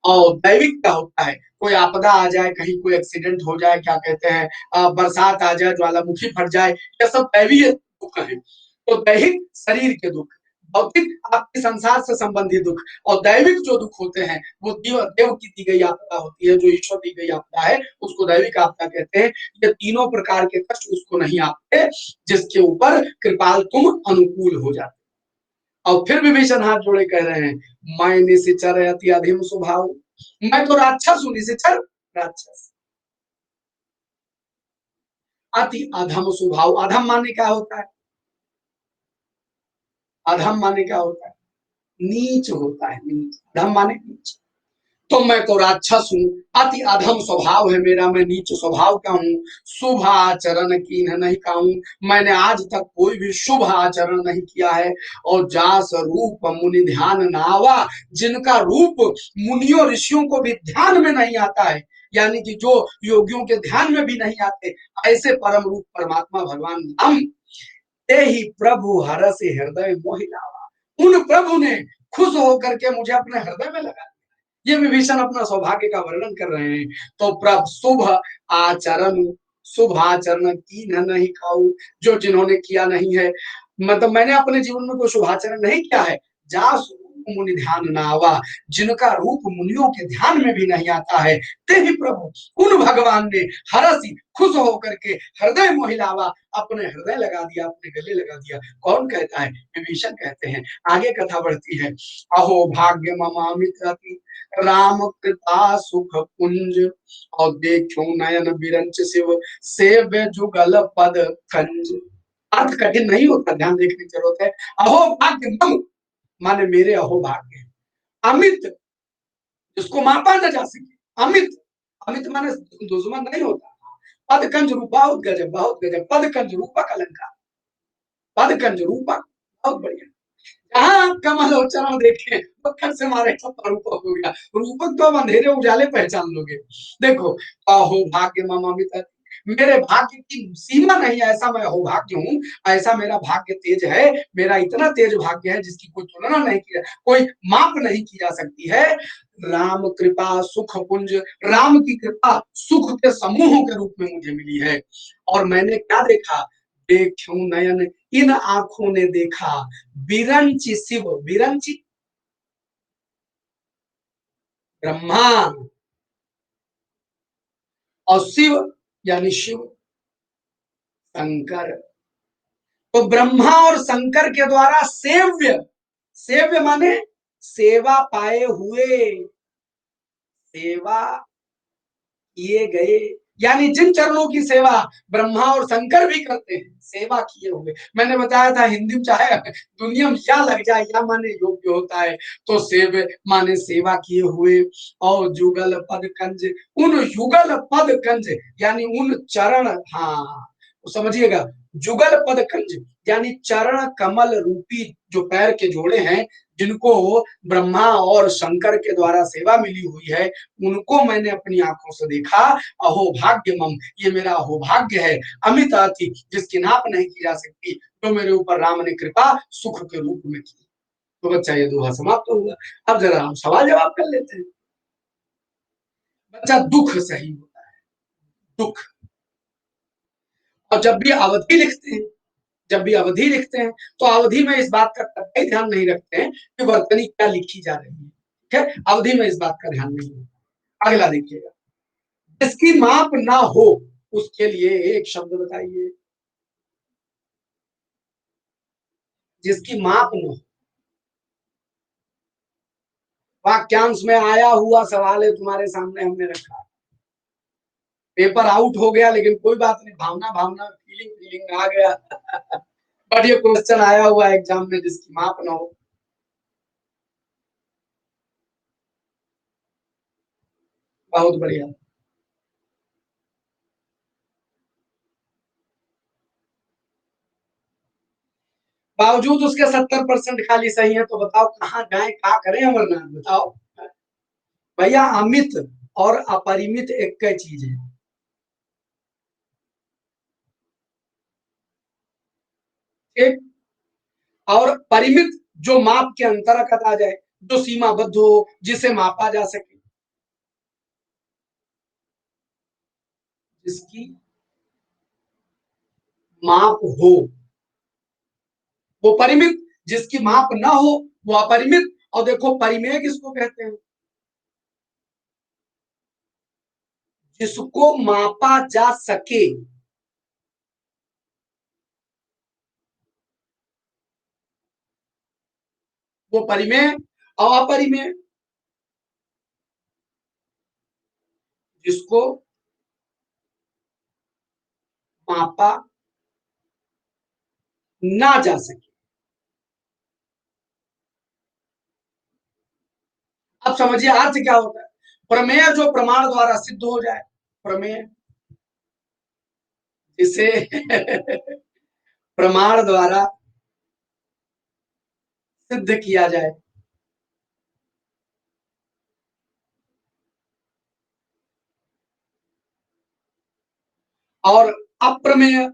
और दैविक क्या होता है? कोई आपदा आ जाए, कहीं कोई एक्सीडेंट हो जाए, क्या कहते हैं, बरसात आ जाए, ज्वालामुखी फट जाए, ये सब दैवीय दुख है। तो दैहिक शरीर के दुख, भौतिक आपके संसार से संबंधित दुख, और दैविक जो दुख होते हैं वो देव की दी गई आपदा होती है, जो ईश्वर दी गई आपदा है उसको दैविक आपदा कहते हैं। ये तीनों प्रकार के कष्ट उसको नहीं आते जिसके ऊपर कृपाल तुम अनुकूल हो जाते। और फिर विभीषण हाथ जोड़े कह रहे हैं, मैं निशिचर अति अधिम स्वभाव, मैं तो राक्षस हूं, निशिचर राक्षस, अति अधम स्वभाव। अधम माने क्या होता है? अधम माने क्या होता है? नीच होता है, नीच। अधम माने नीच। तो मैं तो राक्षस हूँ, अति अधम स्वभाव है मेरा, मैं नीच स्वभाव का हूँ, शुभ आचरण की नहीं कहूँ, मैंने आज तक कोई भी शुभ आचरण नहीं किया है। और जास रूप मुनि ध्यान नावा, जिनका रूप मुनियों ऋषियों को भी ध्यान में नहीं आता है, यानी कि जो योगियों के ध्यान में भी नहीं आते, ऐसे परम रूप परमात्मा भगवान राम, ते ही प्रभु हर से हृदय मोहि लावा, उन प्रभु ने खुश होकर के मुझे अपने हृदय में लगा। ये विभीषण अपना सौभाग्य का वर्णन कर रहे हैं। तो प्रभ शुभ आचरण, शुभ आचरण की न नहीं खाऊ, जो जिन्होंने किया नहीं है, मतलब मैंने अपने जीवन में कोई शुभाचरण नहीं किया है। जा मुनि ध्यान न आवा, जिनका रूप मुनियों के ध्यान में भी नहीं आता है, ते ही प्रभु, उन भगवान ने हरसी खुश होकर के हृदय मोहिलावा, अपने हृदय लगा दिया, अपने गले लगा दिया। कौन कहता है? विभीषण कहते हैं। आगे कथा बढ़ती है, अहो भाग्य ममामित रति, राम कृपा सुख कुंज, और देखो नयन बिरंच शिव, सेव्य जुगल पद कंज। अर्थ कठिन नहीं होता, ध्यान देखने की जरूरत है। अहो भाग्य मम माने मेरे अहो भाग्य, अमित जिसको मापा न जा सके, अमित, अमित माने दुश्मन नहीं होता। पद कंज रूप, बहुत गजब, बहुत गजब, पद कंज रूपक अलंकार, पद कंज रूपक, बहुत बढ़िया। जहां आप कमल और चरण देखें पत्थर से मारे सब रूपक हो गया। रूपक तो अब अंधेरे उजाले पहचान लोगे। देखो, अहो भाग्य मम अमित, मेरे भाग्य की सीमा नहीं, ऐसा मैं अहोभाग्य हूँ, ऐसा मेरा भाग्य तेज है, मेरा इतना तेज भाग्य है जिसकी कोई तुलना नहीं की, कोई माप नहीं की जा सकती है। राम कृपा सुख पुंज, राम की कृपा सुख के समूहों के रूप में मुझे मिली है। और मैंने क्या देखा? देखूं नयन इन आंखों ने देखा, बिरंची शिव, बिरंची ब्रह्मा, और शिव यानी शिव शंकर। तो ब्रह्मा और शंकर के द्वारा सेव्य, सेव्य माने सेवा पाए हुए, सेवा किए गए, यानी जिन चरणों की सेवा ब्रह्मा और शंकर भी करते हैं, सेवा किए हुए। मैंने बताया था हिंदी में चाहे दुनिया में या लग जाए, या माने योग्य होता है, तो सेव माने सेवा किए हुए। और जुगल पद कंज, उन युगल पद कंज यानी उन चरण, हाँ तो समझिएगा, जुगल पद कंज यानी चरण कमल रूपी जो पैर के जोड़े हैं, जिनको ब्रह्मा और शंकर के द्वारा सेवा मिली हुई है, उनको मैंने अपनी आंखों से देखा। अहो भाग्य मम, ये मेरा अहोभाग्य है, अमित अति जिसकी नाप नहीं की जा सकती, जो मेरे ऊपर राम ने कृपा सुख के रूप में की। तो बच्चा ये दोहा समाप्त तो हुआ। अब जरा हम सवाल जवाब कर लेते हैं। बच्चा, दुख सही होता है, दुख। और जब भी अवधि लिखते हैं, जब भी अवधि लिखते हैं, तो अवधि में इस बात का कतई ध्यान नहीं रखते हैं कि वर्तनी क्या लिखी जा रही है। ठीक है, अवधि में इस बात का ध्यान नहीं है। अगला देखिएगा, जिसकी माप ना हो उसके लिए एक शब्द बताइए। जिसकी माप न हो, वाक्यांश में आया हुआ सवाल है, तुम्हारे सामने हमने रखा। पेपर आउट हो गया, लेकिन कोई बात नहीं, भावना भावना फीलिंग फीलिंग आ गया। बट ये क्वेश्चन आया हुआ एग्जाम में, जिसकी माप ना हो। बहुत बढ़िया। बावजूद उसके 70% खाली सही है, तो बताओ कहाँ जाए, क्या करें अमरनाथ, बताओ। भैया, अमित और अपरिमित एक ही चीज है। एक और परिमित, जो माप के अंतर्गत आ जाए, जो सीमाबद्ध हो, जिसे मापा जा सके। जिसकी माप हो वो परिमित, जिसकी माप ना हो वो अपरिमित। और देखो, परिमेय किसको कहते हैं? जिसको मापा जा सके। वो परिमेय। और अपरिमेय, जिसको मापा ना जा सके। अब समझिए अर्थ क्या होता है। प्रमेय जो प्रमाण द्वारा सिद्ध हो जाए, प्रमेय जिसे प्रमाण द्वारा सिद्ध किया जाए। और अप्रमेय,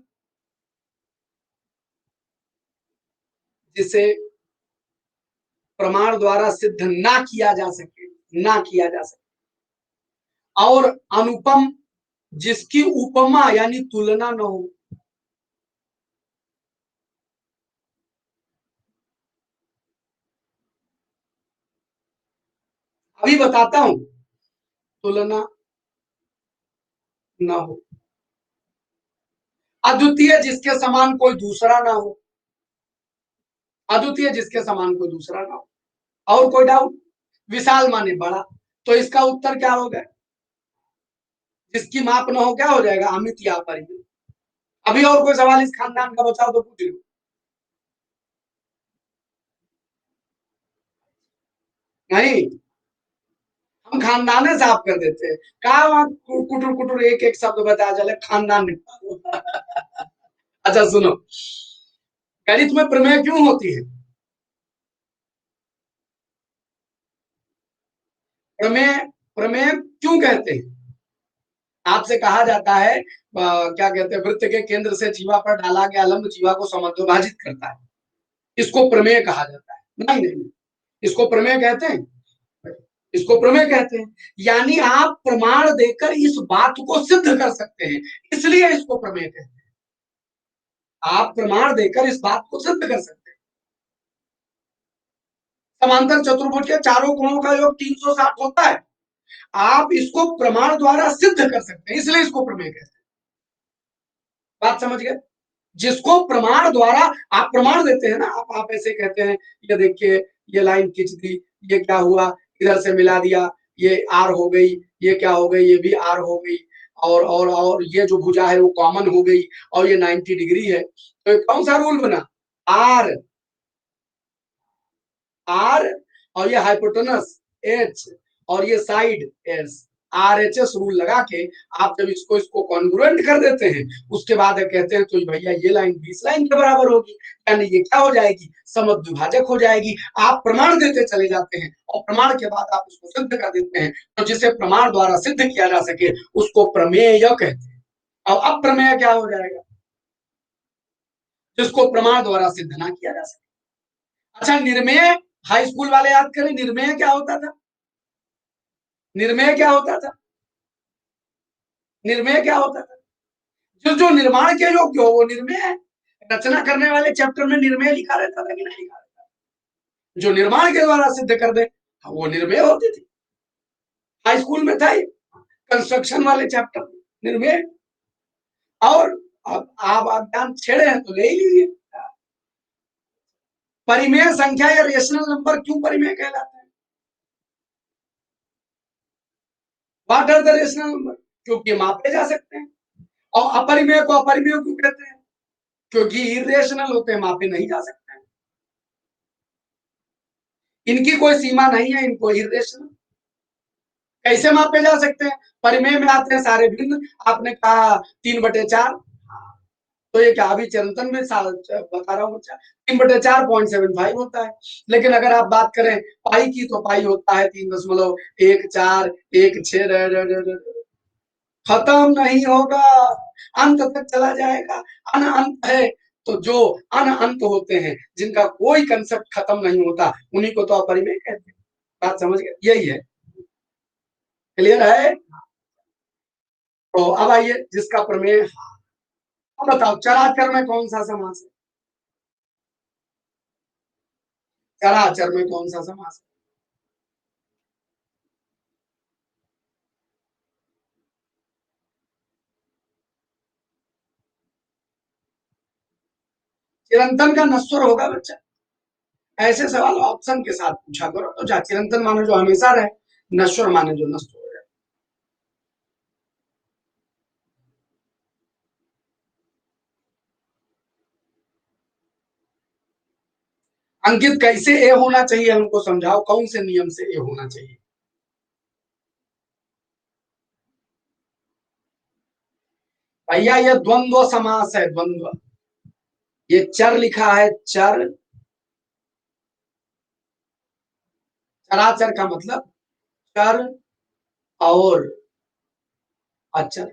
जिसे प्रमाण द्वारा सिद्ध ना किया जा सके, ना किया जा सके। और अनुपम, जिसकी उपमा यानी तुलना न हो। अभी बताता हूं, तुलना न हो। अद्वितीय, जिसके समान कोई दूसरा ना हो। अद्वितीय, जिसके समान कोई दूसरा ना हो। और कोई डाउट? विशाल माने बड़ा, तो इसका उत्तर क्या होगा? जिसकी माप न हो क्या हो जाएगा? अमित या अपरिमित। अभी और कोई सवाल इस खानदान का बचाओ तो पूछ लो। नहीं, हम खानदाने साफ कर देते हैं। कहा वहां कुटुर कुटुर एक एक शब्द बता चले, खानदान निपटा दो। अच्छा सुनो, गणित में प्रमेय क्यों होती है? प्रमेय, प्रमेय क्यों कहते हैं? आपसे कहा जाता है, क्या कहते हैं, वृत्त के केंद्र से जीवा पर डाला गया लंब जीवा को समद्विभाजित करता है, इसको प्रमेय कहा जाता है। नहीं नहीं, इसको प्रमेय कहते हैं, इसको प्रमेय कहते हैं। यानी आप प्रमाण देकर इस बात को सिद्ध कर सकते हैं, इसलिए इसको प्रमेय कहते हैं। आप प्रमाण देकर इस बात को सिद्ध कर सकते हैं। समांतर चतुर्भुज के चारों कोणों का योग 360 होता है। आप इसको प्रमाण द्वारा सिद्ध कर सकते हैं, इसलिए इसको प्रमेय कहते हैं। बात समझ गए? जिसको प्रमाण द्वारा आप प्रमाण देते हैं ना, आप ऐसे कहते हैं, ये देखिए, ये लाइन खींच दी, ये क्या हुआ, इधर से मिला दिया, ये आर हो गई, ये क्या हो गई, ये भी आर हो गई। और ये जो भुजा है वो कॉमन हो गई, और ये 90 डिग्री है, तो ये कौन सा रूल बना? आर, आर, और ये हाइपोटेनस एच, और ये साइड एस, RHS रूल लगा के आप जब इसको इसको कॉन्ग्रुएंट कर देते हैं, उसके बाद कहते हैं तो भैया ये लाइन 20 लाइन के बराबर होगी, यानी ये क्या हो जाएगी, समद्विभाजक हो जाएगी। आप प्रमाण देते चले जाते हैं और प्रमाण के बाद आप उसको सिद्ध कर देते हैं। तो जिसे प्रमाण द्वारा सिद्ध किया जा सके उसको प्रमेय कहते हैं। और अप्रमेय क्या हो जाएगा, जिसको प्रमाण द्वारा सिद्ध ना किया जा सके। अच्छा, निर्मेय, हाई स्कूल वाले याद करें, निर्मेय क्या होता था? निर्मेय क्या होता था? निर्मेय क्या होता था? जो जो निर्माण के योग्य हो वो निर्मेय है। रचना करने वाले चैप्टर में निर्मेय लिखा रहता था कि नहीं लिखा रहता? जो निर्माण के द्वारा सिद्ध कर दे वो निर्मेय होती थी। हाई स्कूल में था ये कंस्ट्रक्शन वाले चैप्टर निर्मेय। और अब आप ज्ञान छेड़े हैं तो ले ही लीजिए। परिमेय संख्या या रेशनल नंबर क्यों परिमेय कहलाते हैं? What are the rational number? क्योंकि मापे जा सकते हैं। और अपरिमेय को अपरिमेय क्यों कहते हैं? क्योंकि इरेशनल होते हैं, मापे नहीं जा सकते हैं। इनकी कोई सीमा नहीं है, इनको इरेशनल कैसे मापे जा सकते हैं? परिमेय में आते हैं सारे भिन्न। आपने कहा 3/4, तो ये क्या अभी चिरंतन में बता रहा हूँ, 3/4 होता है। लेकिन अगर आप बात करें पाई की तो पाई होता है 3.1416, खत्म नहीं होगा, अंत तक चला जाएगा। अनंत है, तो जो अनंत होते हैं जिनका कोई कंसेप्ट खत्म नहीं होता उन्हीं को तो अपरिमेय कहते हैं। बात समझ गए? यही है। क्लियर है? तो अब आइए जिसका प्रमेय। अब बताओ चराचर में कौन सा समास है? चराचर में कौन सा समास है? चिरंतन का नश्वर होगा बच्चा। ऐसे सवाल ऑप्शन के साथ पूछा करो तो जा चिरंतन माने जो हमेशा रहे, नश्वर माने जो नष्ट हो जाए। अंकित कैसे ए होना चाहिए हमको समझाओ, कौन से नियम से ए होना चाहिए? भैया ये द्वंद्व समास है, द्वंद्व। ये चर लिखा है, चर। चराचर का मतलब चर और अचर।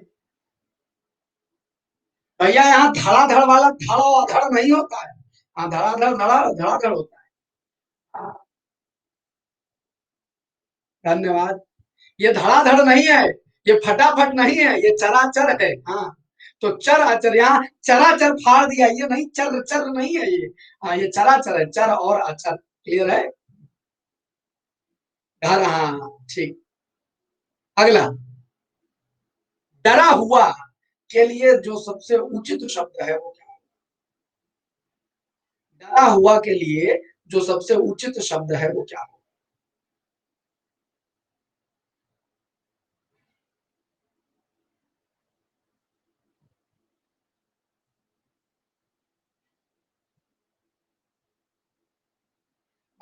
भैया यहाँ धड़ाधड़ वाला धड़ो धड़ नहीं होता है। हाँ, धड़ाधड़ धड़ाधड़ होता है। हाँ, धन्यवाद। ये धड़ाधड़ नहीं है, ये फटाफट नहीं है, ये चराचर है। हाँ, तो चर अचर, यहाँ चराचर फाड़ दिया, ये नहीं, चर चर नहीं है ये। हाँ, ये चराचर है, चर और अचर। क्लियर है? घर, हाँ ठीक। अगला, डरा हुआ के लिए जो सबसे उचित शब्द है वो क्या है? डरा हुआ के लिए जो सबसे उचित शब्द है वो क्या है?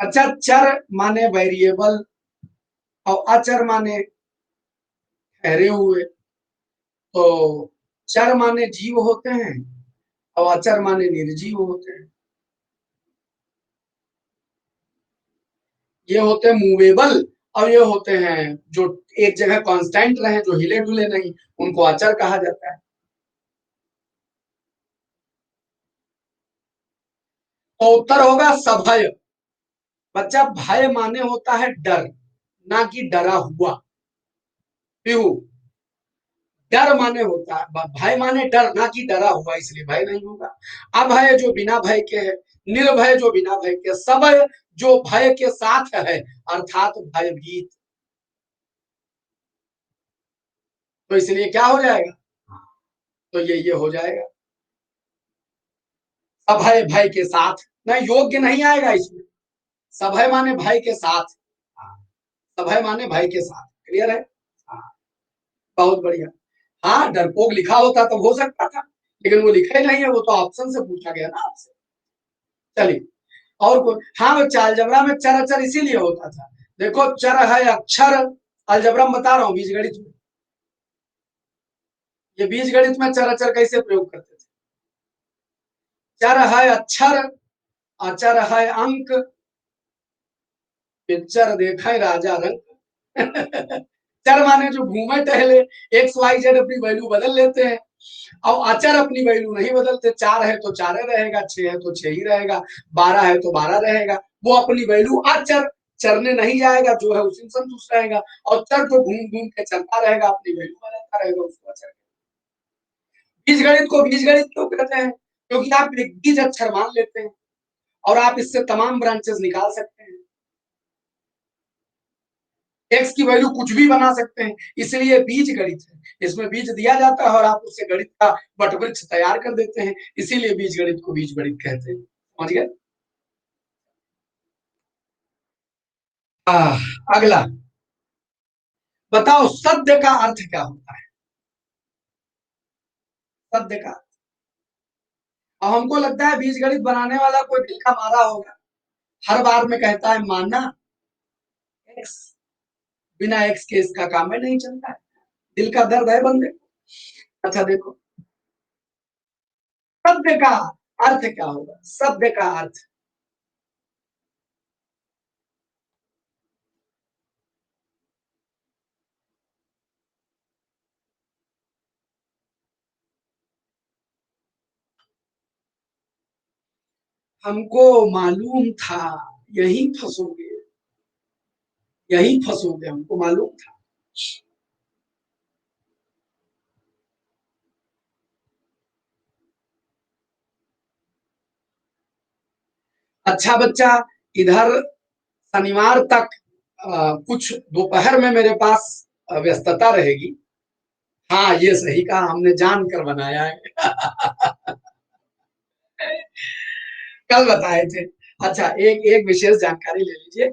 अच्छा, चर माने वेरिएबल और अचर माने ठहरे हुए। तो चर माने जीव होते हैं और अचर माने निर्जीव होते हैं। ये होते हैं मूवेबल और ये होते हैं जो एक जगह कांस्टेंट रहे, जो हिले डुले नहीं, उनको अचर कहा जाता है। तो उत्तर होगा सभय। बच्चा, भय माने होता है डर, ना कि डरा हुआ। पीहू, डर माने होता है, भय माने डर, ना कि डरा हुआ, इसलिए भय नहीं होगा। अभय जो बिना भय के है, निर्भय जो बिना भय के, सबय जो भय के साथ है, अर्थात भयभीत। तो इसलिए क्या हो जाएगा? तो ये हो जाएगा सभय भय के साथ। ना, योग्य नहीं आएगा इसमें। सभय माने भय के साथ। हाँ, सभय माने भय के साथ। क्लियर है? हाँ, बहुत बढ़िया। हाँ, डरपोक लिखा होता तो हो सकता था, लेकिन वो लिखा ही नहीं है, वो तो ऑप्शन से पूछा गया ना आपसे। चलिए, और कोई? हाँ, वो अलजबरा में चर अचर इसीलिए होता था। देखो, चर है अक्षर, अलजबरा में बता रहा हूँ, बीजगणित में ये बीजगणित में चर अचर कैसे प्रयोग करते थे? चर है अक्षर, अचर है अंक, पिक्चर देखा है राजा रंग। चर माने जो घूमे टहले, एक्स वाई जेड अपनी वैल्यू बदल लेते हैं। और अचर अपनी वैल्यू नहीं बदलते, 4 है तो 4 रहेगा, 6 है तो 6 ही रहेगा, 12 है तो 12 रहेगा। वो अपनी वैल्यू अचर, चरने नहीं जाएगा, जो है उसी में संतुष्ट रहेगा। और चर तो घूम घूम के चलता रहेगा, अपनी वैल्यू बदलता रहेगा, उसको अचर। बीजगणित को बीजगणित क्यों कहते हैं? क्योंकि आप एक बीज अक्षर मान लेते हैं और आप इससे तमाम ब्रांचेस निकाल सकते हैं। एक्स की वैल्यू कुछ भी बना सकते हैं, इसलिए बीज गणित है। इसमें बीज दिया जाता है और आप उससे गणित का वटवृक्ष तैयार कर देते हैं, इसीलिए बीज गणित को बीज गणित कहते हैं। समझ गए? अगला बताओ, सद्य का अर्थ क्या होता है? सद्य का, अब हमको लगता है बीज गणित बनाने वाला कोई दिल का मारा होगा, हर बार में कहता है माना एक्स, बिना एक्स के इसका काम में नहीं चलता है, दिल का दर्द है बंदे। अच्छा देखो, सद्य का अर्थ क्या होगा? सद्य का अर्थ, हमको मालूम था यही फंसोगे, यही फंसोगे, हमको मालूम था। अच्छा बच्चा, इधर शनिवार तक कुछ दोपहर में मेरे पास व्यस्तता रहेगी। हाँ ये सही कहा, हमने जानकर बनाया है। कल बताए थे। अच्छा, एक एक विशेष जानकारी ले लीजिए।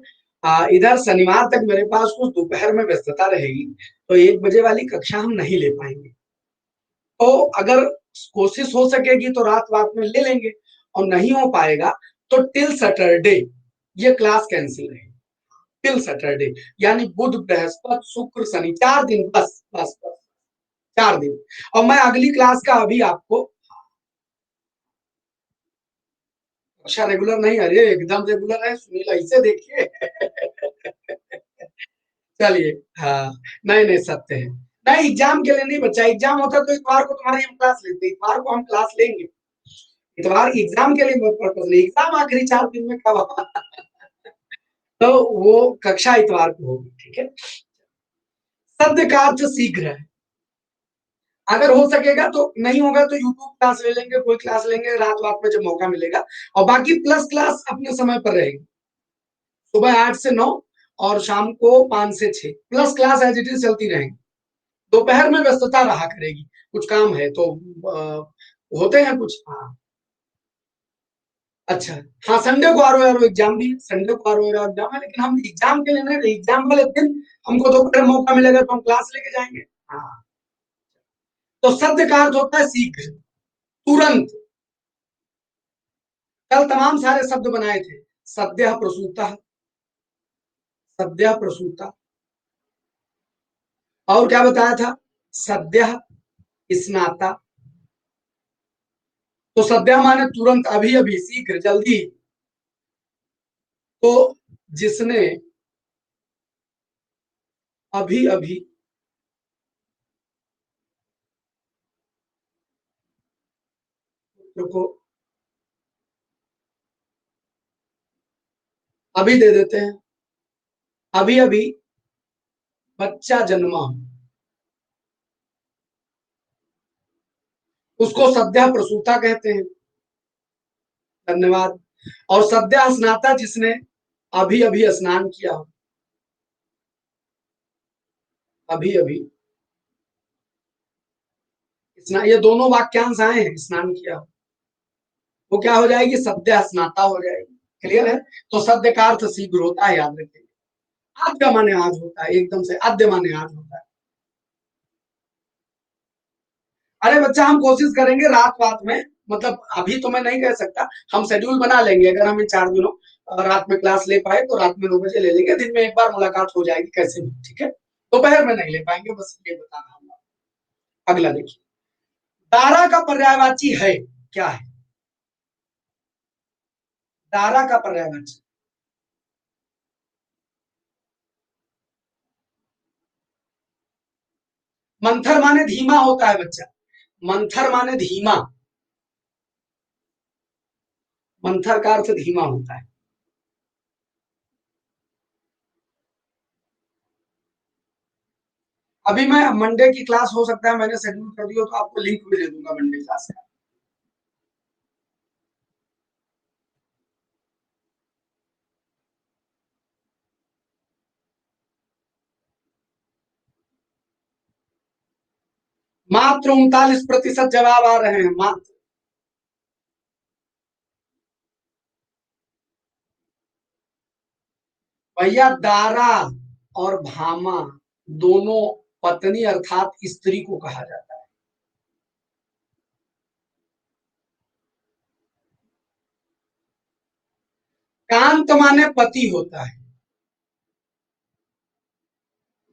इधर शनिवार तक मेरे पास कुछ दोपहर में व्यस्तता रहेगी, तो 1 बजे वाली कक्षा हम नहीं ले पाएंगे। तो अगर कोशिश हो सकेगी तो रात रात में ले लेंगे, और नहीं हो पाएगा तो टिल सैटरडे ये क्लास कैंसिल है। टिल सैटरडे यानी बुध बृहस्पति शुक्र शनि, 4 दिन, बस बस बस 4 दिन। और मैं अगली क्लास का अभी आपको, अच्छा रेगुलर नहीं, अरे एकदम रेगुलर है सुनील, ऐसे देखिए। चलिए, हाँ, नहीं नहीं सत्य है। नहीं एग्जाम के लिए नहीं बच्चा, एग्जाम होता तो इतवार को तुम्हारी हम क्लास लेते, इतवार को हम क्लास लेंगे। इतवार एग्जाम के लिए पर्पज नहीं, एग्जाम आखिरी 4 दिन में कब। तो वो कक्षा इतवार को होगी, ठीक है। शब्द का अर्थ शीघ्र है, अगर हो सकेगा तो, नहीं होगा तो यूट्यूब क्लास ले लेंगे, कोई क्लास लेंगे रात रात में जब मौका मिलेगा। और बाकी प्लस क्लास अपने समय पर रहेगी, सुबह 8 से 9 और शाम को 5 से 6 plus class as it is चलती रहेगी। दोपहर में व्यस्तता रहा करेगी, कुछ काम है तो होते हैं कुछ। हाँ अच्छा, हाँ संडे को आरो यारो एग्जाम भी, संडे को आरो यारो एग्जाम है, लेकिन हम एग्जाम के लिए नहीं, एग्जाम वाले दिन हमको दोपहर मौका मिलेगा तो हम क्लास लेके जाएंगे। हाँ, तो शब्द का अर्थ होता है शीघ्र, तुरंत। कल तमाम सारे शब्द बनाए थे, सद्य प्रसूता, सद्य प्रसूता, और क्या बताया था, सद्य स्नाता। तो सद्य माने तुरंत, अभी अभी, शीघ्र, जल्दी। तो जिसने अभी अभी, रुको, अभी दे देते हैं, अभी अभी बच्चा जन्मा, उसको सद्य प्रसूता कहते हैं। धन्यवाद। और सद्य स्नाता, जिसने अभी अभी स्नान किया हो, अभी अभी स्नान, ये दोनों वाक्यांश आए हैं, स्नान किया हो, वो क्या हो जाएगी, सद्य स्नाता हो जाएगी। क्लियर है? तो सद्य का अर्थ शीघ्र होता है, याद रखिए। आद्य माने आज होता है, एकदम से आद्य माने आज होता है। अरे बच्चा, हम कोशिश करेंगे रात रात में, मतलब अभी तो मैं नहीं कह सकता, हम शेड्यूल बना लेंगे, अगर हम इन 4 दिनों रात में क्लास ले पाए तो रात में 9 बजे ले लेंगे, दिन में एक बार मुलाकात हो जाएगी कैसे भी, ठीक है। दोपहर में नहीं ले पाएंगे, बस ये बताना। अगला देखिए, दारा का पर्यायवाची है, क्या है? दारा का पर्यायवाची। मंथर माने धीमा होता है बच्चा, मंथर माने धीमा, मंथर का अर्थ धीमा होता है। अभी मैं मंडे की क्लास हो सकता है मैंने शेड्यूल कर दिया, तो आपको लिंक भी दे दूंगा मंडे क्लास का। मात्र 39% जवाब आ रहे हैं, मात्र। भैया दारा और भामा दोनों पत्नी अर्थात स्त्री को कहा जाता है। कांत माने पति होता है।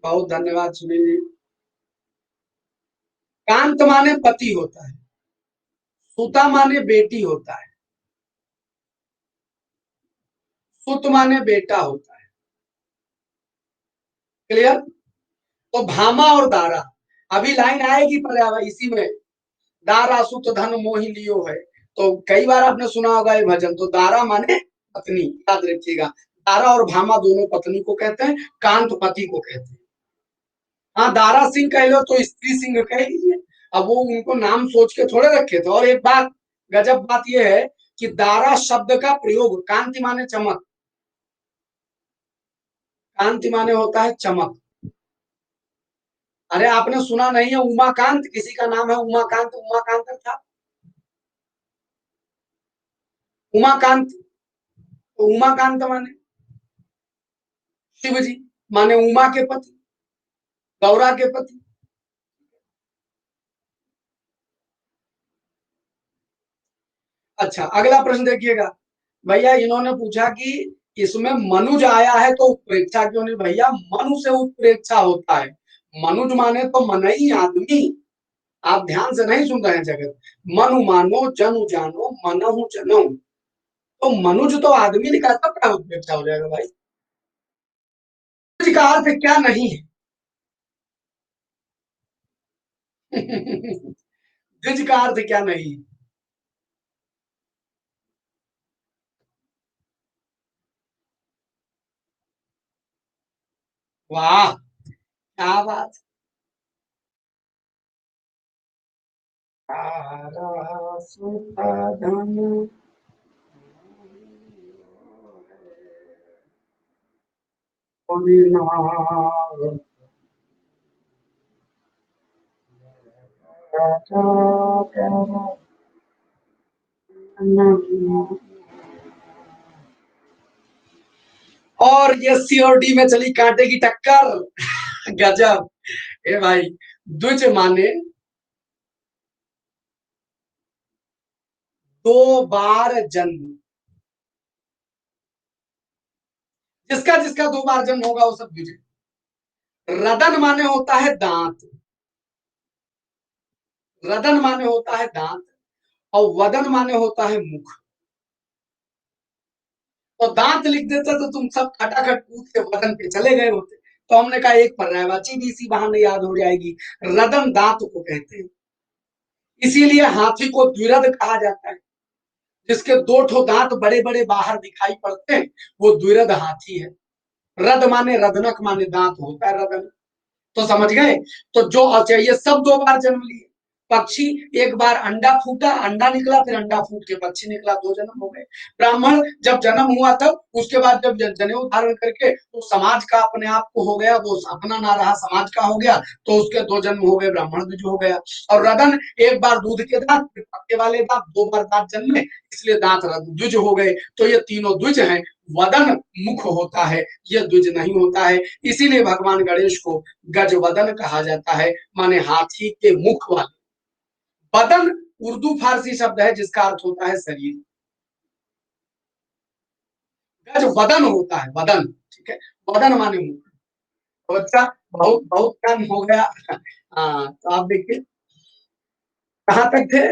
बहुत धन्यवाद सुनील जी। कांत माने पति होता है, सुता माने बेटी होता है, सुत माने बेटा होता है। क्लियर? तो भामा और दारा, अभी लाइन आएगी पर्यावरण इसी में, दारा सुत धन मोहि लियो है। तो कई बार आपने सुना होगा ये भजन। तो दारा माने पत्नी, याद रखिएगा। दारा और भामा दोनों पत्नी को कहते हैं, कांत पति को कहते हैं। हाँ, दारा सिंह कह लो तो स्त्री सिंह कह लीजिए। अब वो उनको नाम सोच के थोड़े रखे थे। और एक बात, गजब बात यह है कि दारा शब्द का प्रयोग कांति माने चमक, कांति माने होता है चमक। अरे आपने सुना नहीं है उमाकांत, किसी का नाम है उमाकांत, उमाकांत था उमाकांत। तो उमाकांत माने शिव जी, माने उमा के पति, गौरा के पति। अच्छा, अगला प्रश्न देखिएगा। भैया इन्होंने पूछा कि इसमें मनुज आया है तो उत्प्रेक्षा क्यों नहीं? भैया मनु से उत्प्रेक्षा होता है। मनुज माने तो मनई आदमी। आप ध्यान से नहीं सुन रहे हैं जगत। मनु मानो जनु जानो मनहु जनो। तो मनुज तो आदमी लिखा, तब क्या उत्प्रेक्षा हो जाएगा भाई? का अर्थ क्या नहीं है? द्विज का अर्थ क्या नहीं है? वाह, क्या बात। और ये सी और डी में चली कांटे की टक्कर। गजब। ए भाई, द्विज माने दो बार जन्म। जिसका जिसका दो बार जन्म होगा वो सब द्विज। रदन माने होता है दांत, रदन माने होता है दांत, और वदन माने होता है मुख। तो दांत लिख देते तो तुम सब खटाखट कूद के वदन पे चले गए होते। तो हमने कहा एक पर्यायवाची भी इसी बहाने याद हो जाएगी। रदन दांत को कहते हैं, इसीलिए हाथी को द्विरद कहा जाता है। जिसके दो ठो दांत बड़े बड़े बाहर दिखाई पड़ते हैं वो द्विरद हाथी है। रद माने रदनक माने दांत होता है रदन। तो समझ गए? तो जो अच्छा, ये सब दो बार जन्म लिए। पक्षी एक बार अंडा फूटा, अंडा निकला, फिर अंडा फूट के पक्षी निकला, दो जन्म हो गए। ब्राह्मण जब जन्म हुआ तब उसके बाद जब जनेऊ धारण करके तो समाज का अपने आप को हो गया, वो अपना ना रहा, समाज का हो गया, तो उसके दो जन्म हो गए, ब्राह्मण द्विज हो गया। और रदन एक बार दूध के दांत, फिर पक्के वाले दांत, दो बार दांत जन्मे, इसलिए दांत द्विज हो गए। तो ये तीनों द्विज हैं। वदन मुख होता है, यह द्विज नहीं होता है। इसीलिए भगवान गणेश को गजवदन कहा जाता है, माने हाथी के मुख वाले। बदन उर्दू फारसी शब्द है जिसका अर्थ होता है शरीर। गज वदन होता है, वदन। ठीक है, वदन माने मुख। तो अच्छा, बहुत बहुत कम हो गया। हाँ, तो आप देखिए। कहाँ तक थे?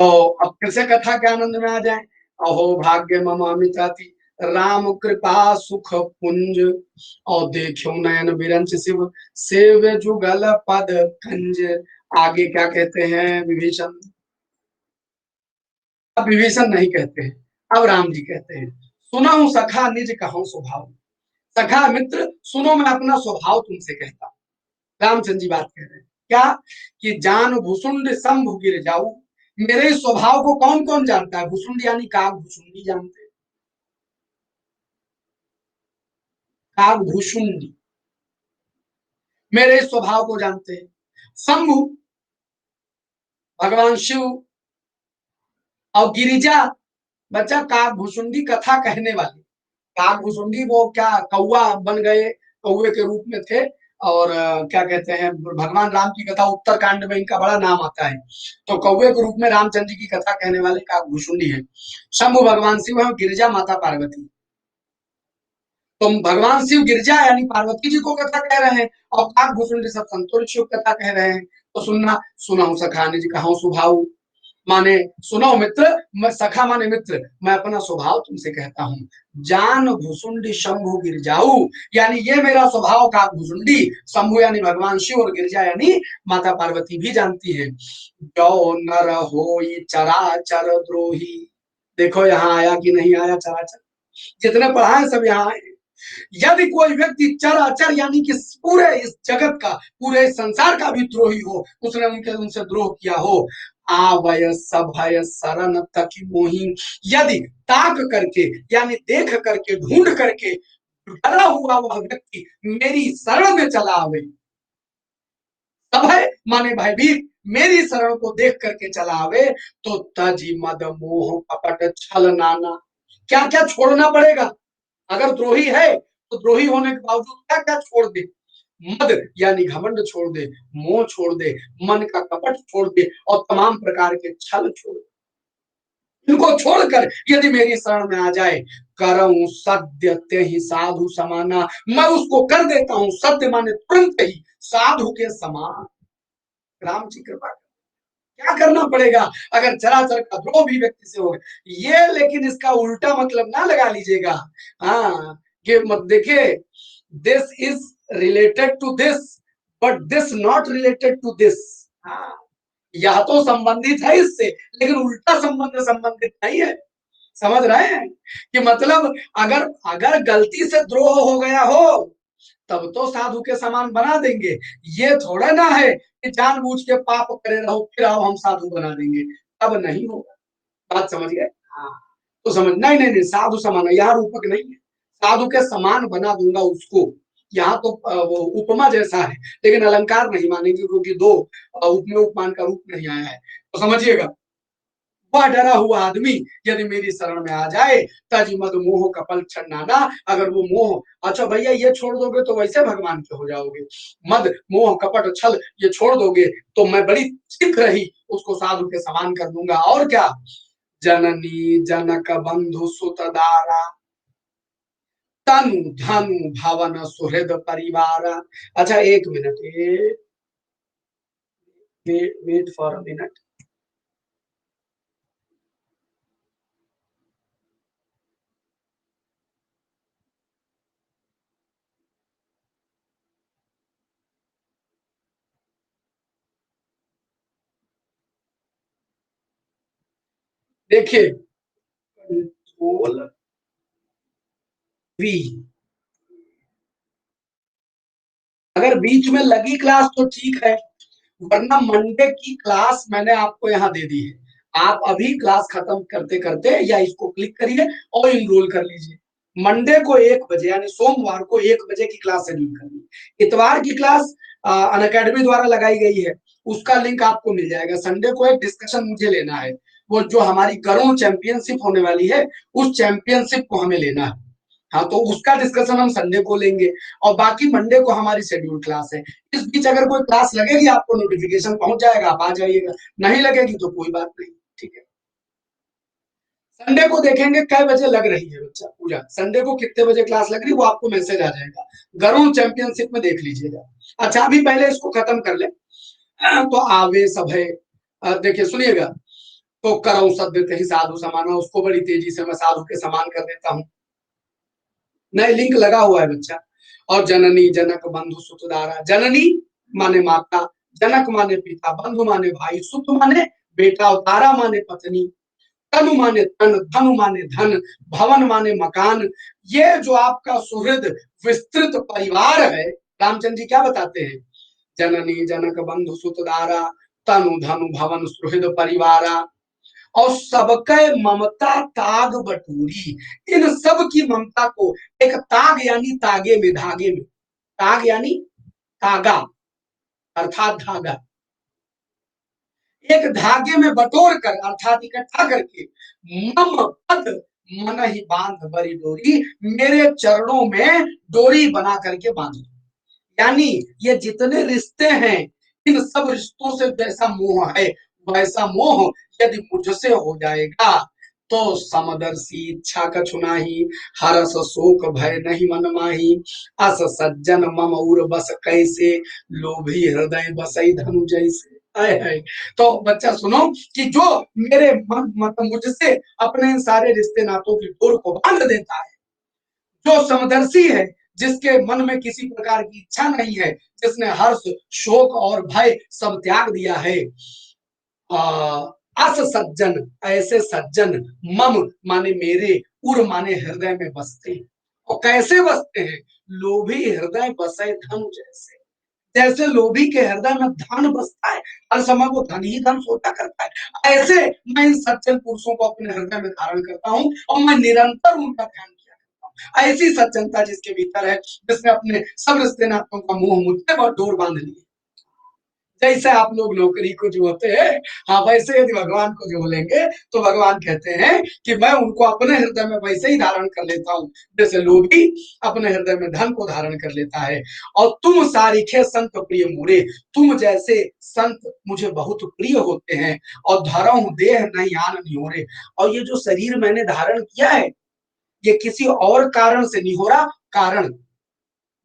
तो अब फिर से कथा के आनंद में आ जाए। अहो भाग्य मम अमिताति, राम कृपा सुख पुंज, और देखो नयन बिरंच शिव, सेव जुगल पद कंज। आगे क्या कहते हैं विभीषण? अब विभीषण नहीं कहते हैं, अब राम जी कहते हैं, सुनाऊं सखा निज कहूं स्वभाव। सखा मित्र सुनो, मैं अपना स्वभाव तुमसे कहता हूं। रामचंद्र जी बात कह रहे हैं क्या? कि जान भुसुंड संभु गिर जाऊ। मेरे स्वभाव को कौन कौन जानता है? भुसुंड यानी काग भुसुंडी जानते हैं। काग भुसुंडी मेरे स्वभाव को जानते हैं। शंभु भगवान शिव, और गिरिजा बच्चा काग भुसुंडी कथा कहने वाले। काग भुसुंडी वो क्या कौआ बन गए, कौए के रूप में थे। और क्या कहते हैं, भगवान राम की कथा उत्तरकांड में इनका बड़ा नाम आता है। तो कौए के रूप में रामचंद्र जी की कथा कहने वाले काग भुसुंडी है। शंभु भगवान शिव है, गिरिजा माता पार्वती। तो भगवान शिव गिरजा यानी पार्वती जी को कथा कह रहे हैं, और काग भूषुंड सब संतों ऋषियों को कथा कह रहे हैं। तो सुनना, सुनाऊं सखा निज कहूं स्वभाव, माने सुनो मित्र, मैं सखा माने मित्र, मैं अपना स्वभाव तुमसे कहता हूँ। जान भुसुंडी शंभु गिरजाऊ, यानी ये मेरा स्वभाव का भुसुंडी, शंभु यानी भगवान शिव और गिरजा यानी माता पार्वती भी जानती है। जो नर हो चराचर द्रोही, देखो यहाँ आया कि नहीं आया चराचर, जितने पढ़ा है सब यहाँ आए। यदि कोई व्यक्ति चराचर यानी कि पूरे इस जगत का, पूरे संसार का भी द्रोही हो, उसने उनसे द्रोह किया हो, आवय सभय शरण तकी मोही, यदि ताक करके यानी देख करके ढूंढ करके डरा हुआ वह व्यक्ति मेरी शरण में चला आवे, सभय माने भयभीत, मेरी शरण को देख करके चला आवे, तो तजी मद मोह कपट छल नाना, क्या क्या छोड़ना पड़ेगा? अगर द्रोही है तो द्रोही होने के बावजूद क्या क्या छोड़ दे? मद यानी घमंड छोड़ दे, मोह छोड़ दे, मन का कपट छोड़ दे, और तमाम प्रकार के छल छोड़ दे। इनको छोड़कर यदि मेरी शरण में आ जाए, करऊं सत्य ते ही साधु समाना, मैं उसको कर देता हूं सत्य माने तुरंत ही साधु के समान। राम जी कृपा, क्या करना पड़ेगा? अगर चराचर का द्रोह भी व्यक्ति से हो ये, लेकिन इसका उल्टा मतलब ना लगा लीजिएगा। हाँ, कि मत देखिए, this is related to this, but this not related to this. हाँ, यह तो संबंधित है इससे, लेकिन उल्टा संबंध संबंधित नहीं है। समझ रहे हैं कि मतलब, अगर अगर गलती से द्रोह हो गया हो तब तो साधु के समान बना देंगे। ये थोड़ा ना है कि जानबूझ के पाप करे रहो फिर आओ हम साधु बना देंगे, तब नहीं होगा। बात समझ गए? हाँ, तो समझ, नहीं नहीं नहीं, साधु समान यहाँ रूपक नहीं है, साधु के समान बना दूंगा उसको। यहाँ तो वो उपमा जैसा है, लेकिन अलंकार नहीं मानेंगे क्योंकि दो उपमेय उपमान का रूप नहीं आया है। तो समझिएगा, वह डरा हुआ आदमी यदि मेरी शरण में आ जाए, तज मद मोह कपल छन्नाना, अगर वो मोह, अच्छा भैया ये छोड़ दोगे तो वैसे भगवान के हो जाओगे, मद मोह कपट छल ये छोड़ दोगे तो मैं बड़ी शीघ्र ही उसको साधु के समान कर दूंगा। और क्या, जननी जनक बंधु सुतदारा, तनु धनु भवन सुहृद परिवार। अच्छा एक minute, wait for a minute. देखिए, कंट्रोल वी, अगर बीच में लगी क्लास तो ठीक है, वरना मंडे की क्लास मैंने आपको यहाँ दे दी है। आप अभी क्लास खत्म करते करते या इसको क्लिक करिए और इनरोल कर लीजिए। मंडे को 1 बजे यानी सोमवार को 1 बजे की क्लास शेड्यूल करनी। इतवार की क्लास अनअकैडमी द्वारा लगाई गई है, उसका लिंक आपको मिल जाएगा। संडे को एक डिस्कशन मुझे लेना है, वो जो हमारी गरुड़ चैंपियनशिप होने वाली है, उस चैंपियनशिप को हमें लेना है। हाँ, तो उसका डिस्कशन हम संडे को लेंगे, और बाकी मंडे को हमारी शेड्यूल क्लास है। इस बीच अगर कोई क्लास लगेगी आपको नोटिफिकेशन पहुंच जाएगा, आप आ जाइएगा, नहीं लगेगी तो कोई बात नहीं, ठीक है। संडे को देखेंगे कै बजे लग रही है बच्चा पूजा, संडे को कितने बजे क्लास लग रही है वो आपको मैसेज आ जाएगा, गरुड़ चैंपियनशिप में देख लीजिएगा। अच्छा अभी पहले इसको खत्म कर ले, तो आवेश भय, देखिए सुनिएगा, तो करऊं सद्य ही साधु समाना, उसको बड़ी तेजी से मैं साधु के समान कर देता हूँ। नए लिंक लगा हुआ है बच्चा। और जननी जनक बंधु सुतदारा, जननी माने माता, जनक माने पिता, बंधु माने भाई, सुत माने बेटा, और तारा माने पत्नी, तनु माने तन, धनु माने धन, भवन माने मकान। ये जो आपका सुहृद विस्तृत परिवार है, रामचंद्र जी क्या बताते हैं? जननी जनक बंधु सुतदारा, तनु धनु भवन सुहृद परिवारा, और सबके ममता ताग बटोरी। इन सब की ममता को एक ताग यानी तागे में, धागे में, ताग यानी तागा अर्थात धागा, एक धागे में बटोर कर अर्थात इकट्ठा करके, मम पद मन ही बांध बरी डोरी, मेरे चरणों में डोरी बना करके बांध। यानी ये जितने रिश्ते हैं, इन सब रिश्तों से जैसा मोह है, वैसा मोह यदि मुझसे हो जाएगा तो समदर्शी इच्छा कछु नाही, हरस शोक भय नहीं मन माही, अस सज्जन मम उर बस कैसे, लोभी हृदय बसई धनु जैसे। है। तो बच्चा सुनो कि जो मेरे मन मतलब मुझसे अपने सारे रिश्ते नातों की डोर को बांध देता है, जो समदर्शी है, जिसके मन में किसी प्रकार की इच्छा नहीं है, जिसने हर्ष शोक और भय सब त्याग दिया है, अस सज्जन, ऐसे सज्जन, मम माने मेरे, उर माने हृदय में बसते हैं। और कैसे बसते हैं? लोभी हृदय बसे धन जैसे, जैसे लोभी के हृदय में धन बसता है, हर समय वो धन ही धन सोचा करता है, ऐसे मैं इन सज्जन पुरुषों को अपने हृदय में धारण करता हूँ और मैं निरंतर उनका ध्यान किया करता हूँ। ऐसी सज्जनता जिसके भीतर है, जिसने अपने सब रिश्ते नातों का मोह मुझसे बहुत डोर बांध लिया। जैसे आप लोग नौकरी को जो होते हैं, हाँ वैसे यदि भगवान को जो बोलेंगे तो भगवान कहते हैं कि मैं उनको अपने हृदय में वैसे ही धारण कर लेता हूँ जैसे लोभी अपने हृदय में धन को धारण कर लेता है। और तुम सारिखे संत प्रिय मोरे, तुम जैसे संत मुझे बहुत प्रिय होते हैं। और धरऊं देह नहीं आन निहोरे, और ये जो शरीर मैंने धारण किया है, ये किसी और कारण से नहीं हो रहा, कारण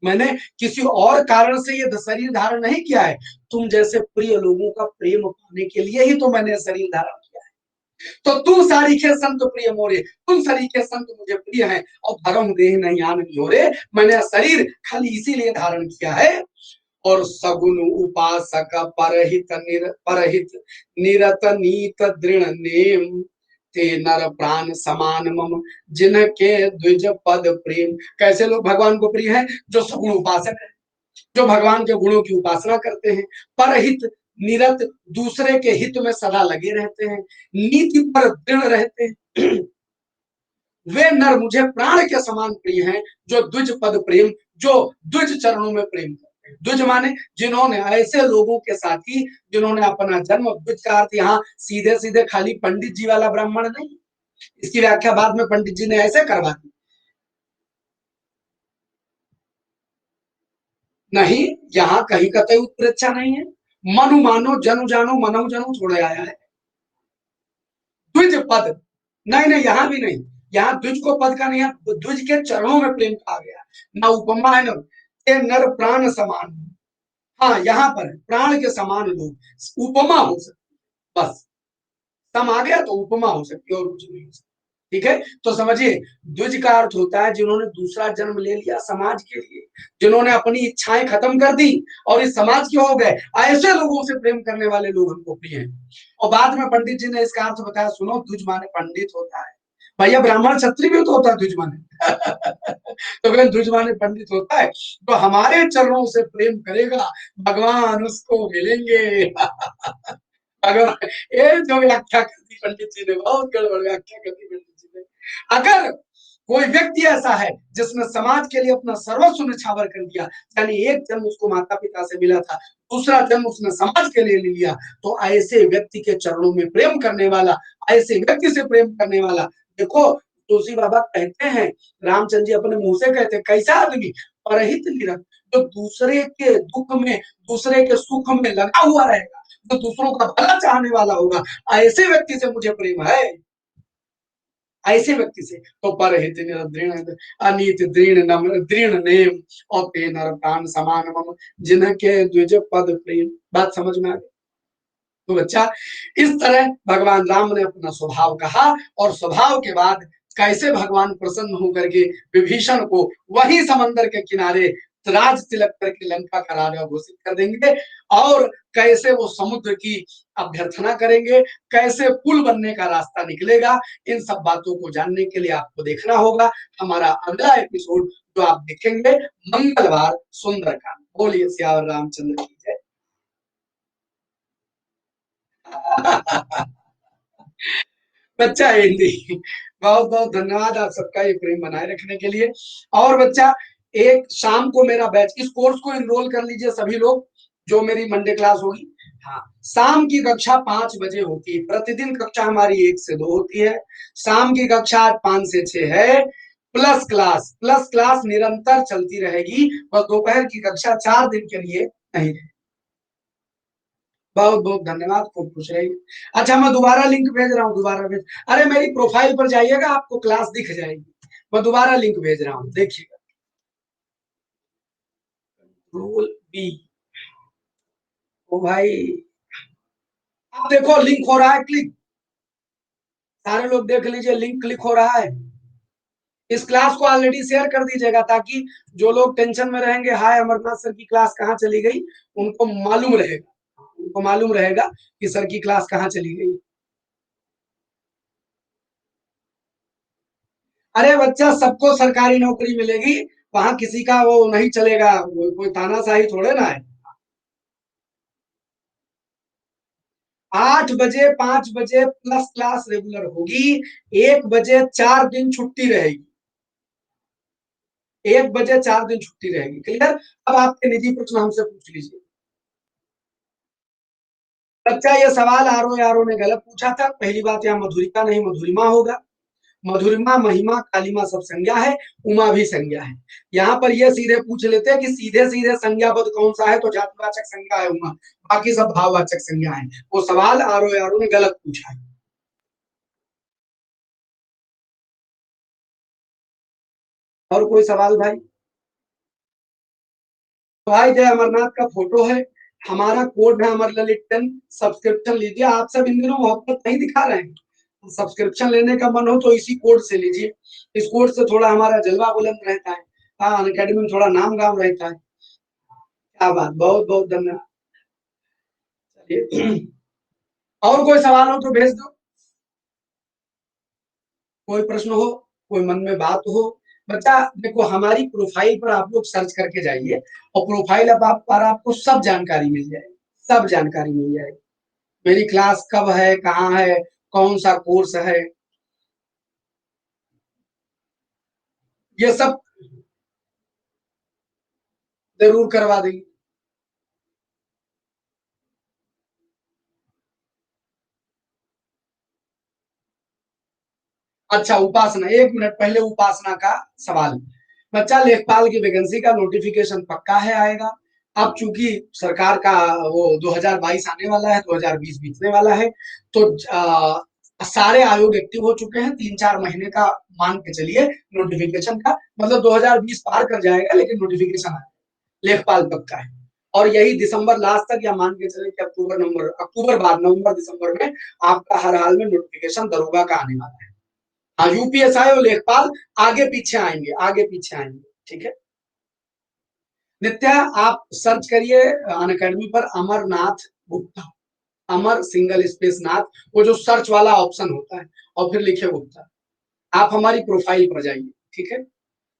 मैंने किसी और कारण से ये शरीर धारण नहीं किया है, तुम जैसे प्रिय लोगों का प्रेम पाने के लिए ही तो मैंने शरीर धारण किया है। तो तुम सारीखे संत प्रिय मोरे, तुम सरीखे संत मुझे प्रिय हैं। और धर्म देह नहीं आन नियोरे, मैंने शरीर खाली इसीलिए धारण किया है। और सगुन उपासक परहित निरत नीत दृढ़ नेम, ते नर प्राण समान मम जिनके द्विज पद प्रेम। कैसे लोग भगवान को प्रिय हैं? जो सगुण उपासक है, जो भगवान के गुणों की उपासना करते हैं, परहित निरत, दूसरे के हित में सदा लगे रहते हैं, नीति पर दृढ़ रहते हैं, वे नर मुझे प्राण के समान प्रिय हैं। जो द्विज पद प्रेम, जो द्विज चरणों में प्रेम करते हैं, द्विज माने जिन्होंने, ऐसे लोगों के साथ ही जिन्होंने अपना जन्म, द्विज का अर्थ यहाँ सीधे सीधे खाली पंडित जी वाला ब्राह्मण नहीं, इसकी व्याख्या बाद में पंडित जी ने ऐसे करवा दी। नहीं, यहाँ कहीं कतई उत्प्रेक्षा नहीं है। मनु मानो जनु जानो मनहु जनु छोड़े आया है। द्विज पद, नहीं नहीं यहाँ भी नहीं, यहाँ द्विज को पद का नहीं है, द्विज के चरणों में प्रेम कहा गया। ना उपमा है, न नर प्राण समान। हाँ यहाँ पर प्राण के समान लोग, उपमा हो सकती, बस सम आ गया तो उपमा हो सकती है और कुछ नहीं हो सकती। ठीक है, तो समझिए द्विज का अर्थ होता है जिन्होंने दूसरा जन्म ले लिया समाज के लिए, जिन्होंने अपनी इच्छाएं खत्म कर दी और इस समाज के हो गए, ऐसे लोगों से प्रेम करने वाले लोग हमको प्रिय हैं। और बाद में पंडित जी ने इसका अर्थ बताया, सुनो द्विज माने पंडित होता है, भैया ब्राह्मण क्षत्रिय भी तो होता है द्विज माने तो फिर द्विज माने पंडित होता है, तो हमारे चरणों से प्रेम करेगा भगवान उसको मिलेंगे भगवान। ये जो व्याख्या कर दी पंडित जी ने, बहुत गड़बड़ व्याख्या कर दी पंडित जी ने। अगर कोई व्यक्ति ऐसा है जिसने समाज के लिए अपना सर्वस्व निछावर कर दिया, यानी एक जन्म उसको माता पिता से मिला था, दूसरा जन्म उसने समाज के लिए ले लिया, तो ऐसे व्यक्ति के चरणों में प्रेम करने वाला, ऐसे व्यक्ति से प्रेम करने वाला, देखो तुलसी बाबा कहते हैं, रामचंद्र जी अपने मुंह से कहते हैं, कैसा आदमी? परहित निरत, जो दूसरे के दुख में, दूसरे के सुख में लगा हुआ रहेगा, जो दूसरों का भला चाहने वाला होगा, ऐसे व्यक्ति से मुझे प्रेम है। ऐसे व्यक्ति से। तो परहित दृढ़ अनीत दृढ़ नम्र दृढ़ नेम और ते नर प्राण समान मम जिनके द्विज पद प्रेम। बात समझ में आ गई? तो बच्चा इस तरह भगवान राम ने अपना स्वभाव कहा, और स्वभाव के बाद कैसे भगवान प्रसन्न होकर के विभीषण को वही समंदर के किनारे राज तिलक करके लंका का राजा घोषित कर देंगे, और कैसे वो समुद्र की अभ्यर्थना करेंगे, कैसे पुल बनने का रास्ता निकलेगा, इन सब बातों को जानने के लिए आपको देखना होगा हमारा अगला एपिसोड, जो आप देखेंगे मंगलवार सुंदरकांड। बोलिए सियावर रामचंद्र की जय। बच्चा हिंदी, बहुत बहुत धन्यवाद आप सबका ये प्रेम बनाए रखने के लिए। और बच्चा एक शाम को मेरा बैच, इस कोर्स को इनरोल कर लीजिए सभी लोग, जो मेरी मंडे क्लास होगी। हाँ, शाम की कक्षा 5 बजे होती है, प्रतिदिन कक्षा हमारी 1 से 2 होती है। शाम की कक्षा आज 5 से 6 है। प्लस क्लास निरंतर चलती रहेगी, बस दोपहर की कक्षा 4 दिन के लिए नहीं। बहुत बहुत धन्यवाद, खूब खुश रहिए। अच्छा, मैं दोबारा लिंक भेज रहा हूँ, दोबारा भेज, अरे मेरी प्रोफाइल पर जाइएगा, आपको क्लास दिख जाएगी। मैं दोबारा लिंक भेज रहा हूँ, देखिएगा। Control B. ओ भाई, अब देखो लिंक हो रहा है क्लिक, सारे लोग देख लीजिए, लिंक क्लिक हो रहा है। इस क्लास को ऑलरेडी शेयर कर दीजिएगा, ताकि जो लोग टेंशन में रहेंगे हाय अमरनाथ सर की क्लास कहाँ चली गई, उनको मालूम रहेगा, उनको मालूम रहेगा कि सर की क्लास कहाँ चली गई। अरे बच्चा, सबको सरकारी नौकरी मिलेगी, वहां किसी का वो नहीं चलेगा, कोई तानाशाही थोड़े ना है। 8 बजे 5 बजे प्लस क्लास रेगुलर होगी, 1 बजे 4 दिन छुट्टी रहेगी, 1 बजे 4 दिन छुट्टी रहेगी। क्लियर? अब आपके निजी प्रश्न हमसे पूछ लीजिए। बच्चा, ये सवाल आरो यारो ने गलत पूछा था। पहली बात, यहाँ मधुरिका नहीं मधुरिमा होगा। मधुरिमा महिमा कालिमा सब संज्ञा है, उमा भी संज्ञा है। यहाँ पर ये सीधे पूछ लेते हैं कि सीधे सीधे संज्ञा पद कौन सा है, तो जातिवाचक संज्ञा है उमा, बाकी सब भाववाचक संज्ञा है। वो सवाल आरो यारो ने गलत पूछा है। और कोई सवाल भाई? तो भाई जय अमरनाथ का फोटो है, हमारा कोड है अमर ललित 10, सब्सक्रिप्शन लीजिए। आप सब इन दिनों मोहब्बत नहीं दिखा रहे हैं, सब्सक्रिप्शन लेने का मन हो तो इसी कोड से लीजिए। इस कोड से थोड़ा हमारा जलवा बुलंद रहता है, हाँ, अकेडमी में थोड़ा नाम गाम रहता है। क्या बात, बहुत बहुत धन्यवाद। चलिए, और कोई सवाल हो तो भेज दो, कोई प्रश्न हो, कोई मन में बात हो। बच्चा देखो, हमारी प्रोफाइल पर आप लोग सर्च करके जाइए, और प्रोफाइल अब आप पर आपको सब जानकारी मिल जाएगी, सब जानकारी मिल जाएगी। मेरी क्लास कब है, कहाँ है, कौन सा कोर्स है, ये सब जरूर करवा देंगे। अच्छा, उपासना, 1 मिनट पहले उपासना का सवाल। बच्चा, लेखपाल की वैकेंसी का नोटिफिकेशन पक्का है, आएगा। अब चूंकि सरकार का वो 2022 आने वाला है, 2020 बीतने वाला है, तो सारे आयोग एक्टिव हो चुके हैं। 3-4 महीने का मान के चलिए नोटिफिकेशन का, मतलब 2020 पार कर जाएगा, लेकिन नोटिफिकेशन आएगा। लेखपाल पक्का है, और यही दिसंबर लास्ट तक, या मान के चले कि अक्टूबर बाद नवंबर दिसंबर में आपका हर हाल में नोटिफिकेशन दरोगा का आने वाला है। हाँ, यूपीएसआई और लेखपाल आगे पीछे आएंगे, आगे पीछे आएंगे। ठीक है नित्या, आप सर्च करिए अन अकेडमी पर अमरनाथ गुप्ता, अमर सिंगल स्पेस नाथ, वो जो सर्च वाला ऑप्शन होता है, और फिर लिखे गुप्ता, आप हमारी प्रोफाइल पर जाइए। ठीक है,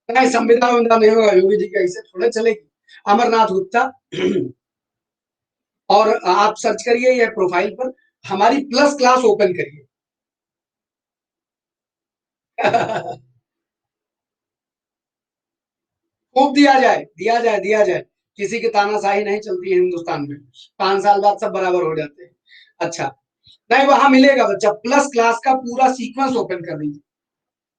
नहीं संविदा विदा नहीं होगा, योगी जी का ऐसे थोड़े चलेगी। अमरनाथ गुप्ता, और आप सर्च करिए ये प्रोफाइल पर, हमारी प्लस क्लास ओपन करिए। खूब दिया जाए, दिया जाए, दिया जाए। किसी की तानाशाही नहीं चलती है हिंदुस्तान में, 5 साल बाद सब बराबर हो जाते हैं। अच्छा, नहीं वहां मिलेगा बच्चा, प्लस क्लास का पूरा सीक्वेंस ओपन कर दीजिए,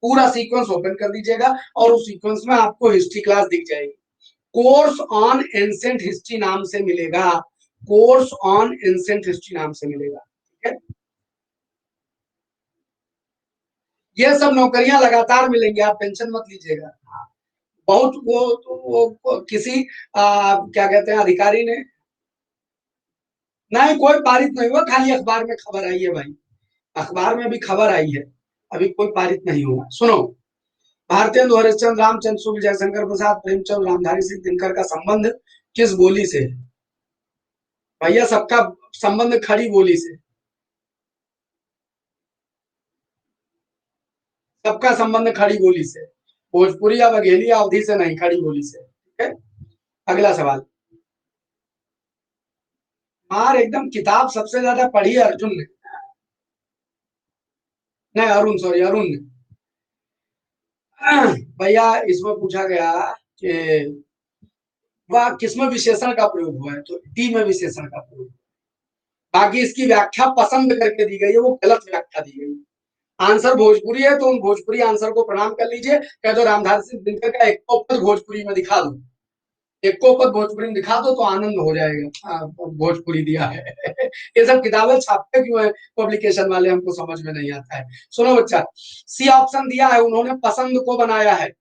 पूरा सीक्वेंस ओपन कर दीजिएगा, और उस सीक्वेंस में आपको हिस्ट्री क्लास दिख जाएगी। कोर्स ऑन एंसेंट हिस्ट्री नाम से मिलेगा, कोर्स ऑन एंसेंट हिस्ट्री नाम से मिलेगा। ठीक है, ये सब नौकरियां लगातार मिलेंगी, आप टेंशन मत लीजिएगा। बहुत वो किसी क्या कहते हैं अधिकारी ने, नहीं कोई पारित नहीं हुआ, खाली अखबार में खबर आई है भाई, अखबार में भी खबर आई है, अभी कोई पारित नहीं हुआ। सुनो, भारतेंदु हरिश्चंद्र, रामचंद्र शुक्ल, जयशंकर प्रसाद, प्रेमचंद, रामधारी सिंह दिनकर का संबंध किस बोली से है? भैया सबका संबंध खड़ी बोली से, सबका संबंध खड़ी बोली से, भोजपुरी या बघेली या अवधि से नहीं, खड़ी बोली से। ठीक है, अगला सवाल। मार एकदम, किताब सबसे ज्यादा पढ़ी है अर्जुन ने, नहीं अरुण, सॉरी अरुण ने। भैया इसमें पूछा गया कि वह किसमें विशेषण का प्रयोग हुआ है, तो डी में विशेषण का प्रयोग। बाकी इसकी व्याख्या पसंद करके दी गई है, वो गलत व्याख्या दी गई। आंसर भोजपुरी है तो उन भोजपुरी आंसर को प्रणाम कर लीजिए, कह दो रामधारी सिंह दिनकर का एक पद भोजपुरी में दिखा दो, एको पद भोजपुरी में दिखा दो तो आनंद हो जाएगा। भोजपुरी दिया है। ये सब किताबें छापते क्यों है पब्लिकेशन वाले, हमको समझ में नहीं आता है। सुनो बच्चा, सी ऑप्शन दिया है, उन्होंने पसंद को बनाया है।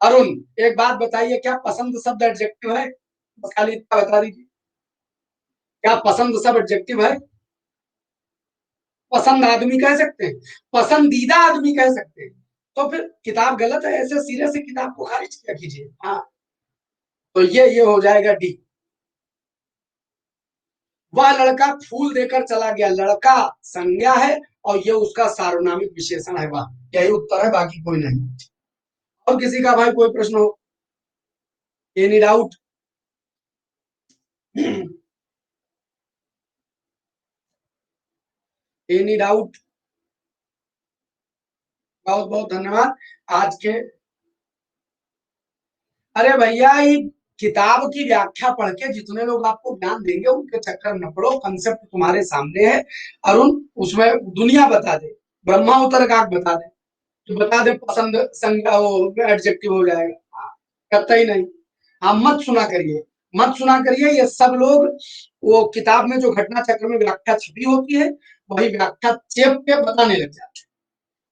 अरुण एक बात बताइए, क्या पसंद शब्द एडजेक्टिव है? बस खाली इतना बता दीजिए, क्या पसंद शब्द एडजेक्टिव है? पसंद आदमी कह सकते हैं, पसंदीदा आदमी कह सकते हैं, तो फिर किताब गलत है, ऐसे सिरे से किताब को खारिज किया कीजिए। हाँ, तो ये हो जाएगा डी। वह लड़का फूल देकर चला गया, लड़का संज्ञा है और ये उसका सार्वनामिक विशेषण है, वाह, यही उत्तर है, बाकी कोई नहीं। और किसी का भाई कोई प्रश्न हो? Any doubt? Any doubt? बहुत बहुत धन्यवाद आज के। अरे भैया ये किताब की व्याख्या पढ़ के जितने लोग आपको ज्ञान देंगे उनके चक्कर न पड़ो, कंसेप्ट तुम्हारे सामने है। अरुण उसमें दुनिया बता दे, ब्रह्मा उतरकाक बता दे, तो बता दे पसंद संज्ञा वो एडजेक्टिव हो जाएगा। हाँ, करता ही नहीं। हाँ मत सुना करिए, मत सुना करिए, ये सब लोग वो किताब में जो घटना चक्र में व्याख्या छपी होती है वही व्याख्या चेप के बताने लग जाते हैं।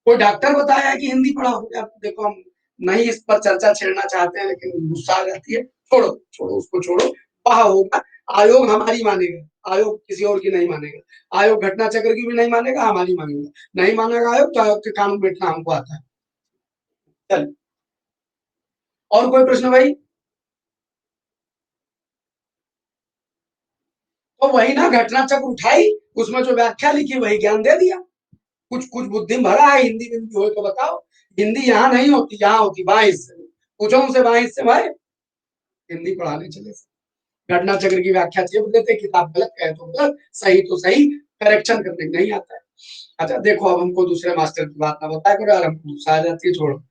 कोई डॉक्टर बताया है कि हिंदी पढ़ा हो गया, देखो हम नहीं इस पर चर्चा छेड़ना चाहते हैं लेकिन गुस्सा आ जाती है, छोड़ो छोड़ो उसको छोड़ो, वहा होगा। आयोग हमारी मानेगा, आयोग किसी और की नहीं मानेगा, आयोग घटना चक्र की भी नहीं मानेगा, हमारी मानेगा, नहीं मानेगा आयोग तो आयोग के कानून बैठना हमको आता है। चल, और कोई प्रश्न भाई? तो वही ना, घटना चक्र उठाई, उसमें जो व्याख्या लिखी वही ज्ञान दे दिया। कुछ कुछ बुद्धि भरा है, हिंदी हिंदी हो तो बताओ। हिंदी यहाँ नहीं होती, यहाँ होती बाईं हिस्से में, पूछो उनसे बाईं हिस्से भाई, हिंदी पढ़ाने चले। घटना चक्र की व्याख्या चेप देते, किताब गलत कहे तो गलत, सही तो सही, करेक्शन करने नहीं आता है। अच्छा देखो, अब हमको दूसरे मास्टर की बात ना बताया करो यार, हमको गुस्सा आ जाती है, छोड़ो।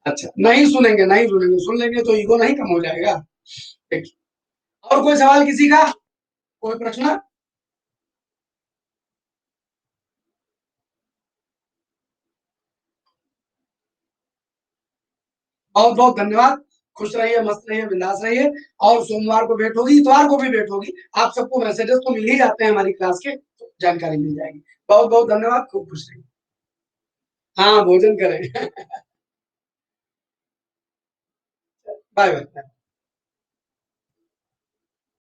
अच्छा नहीं सुनेंगे, नहीं सुनेंगे, सुन लेंगे तो ईगो नहीं कम हो जाएगा। देखिए, और कोई सवाल किसी का, कोई प्रश्न? बहुत बहुत धन्यवाद, खुश रहिए, मस्त रहिए, बिंदास रहिए। और सोमवार को भेंट होगी, इतवार को भी भेंट होगी, आप सबको मैसेजेस तो मिल ही जाते हैं हमारी क्लास के, तो जानकारी मिल जाएगी। बहुत बहुत धन्यवाद, खूब खुश रहिए। हाँ भोजन करें। Bye bye.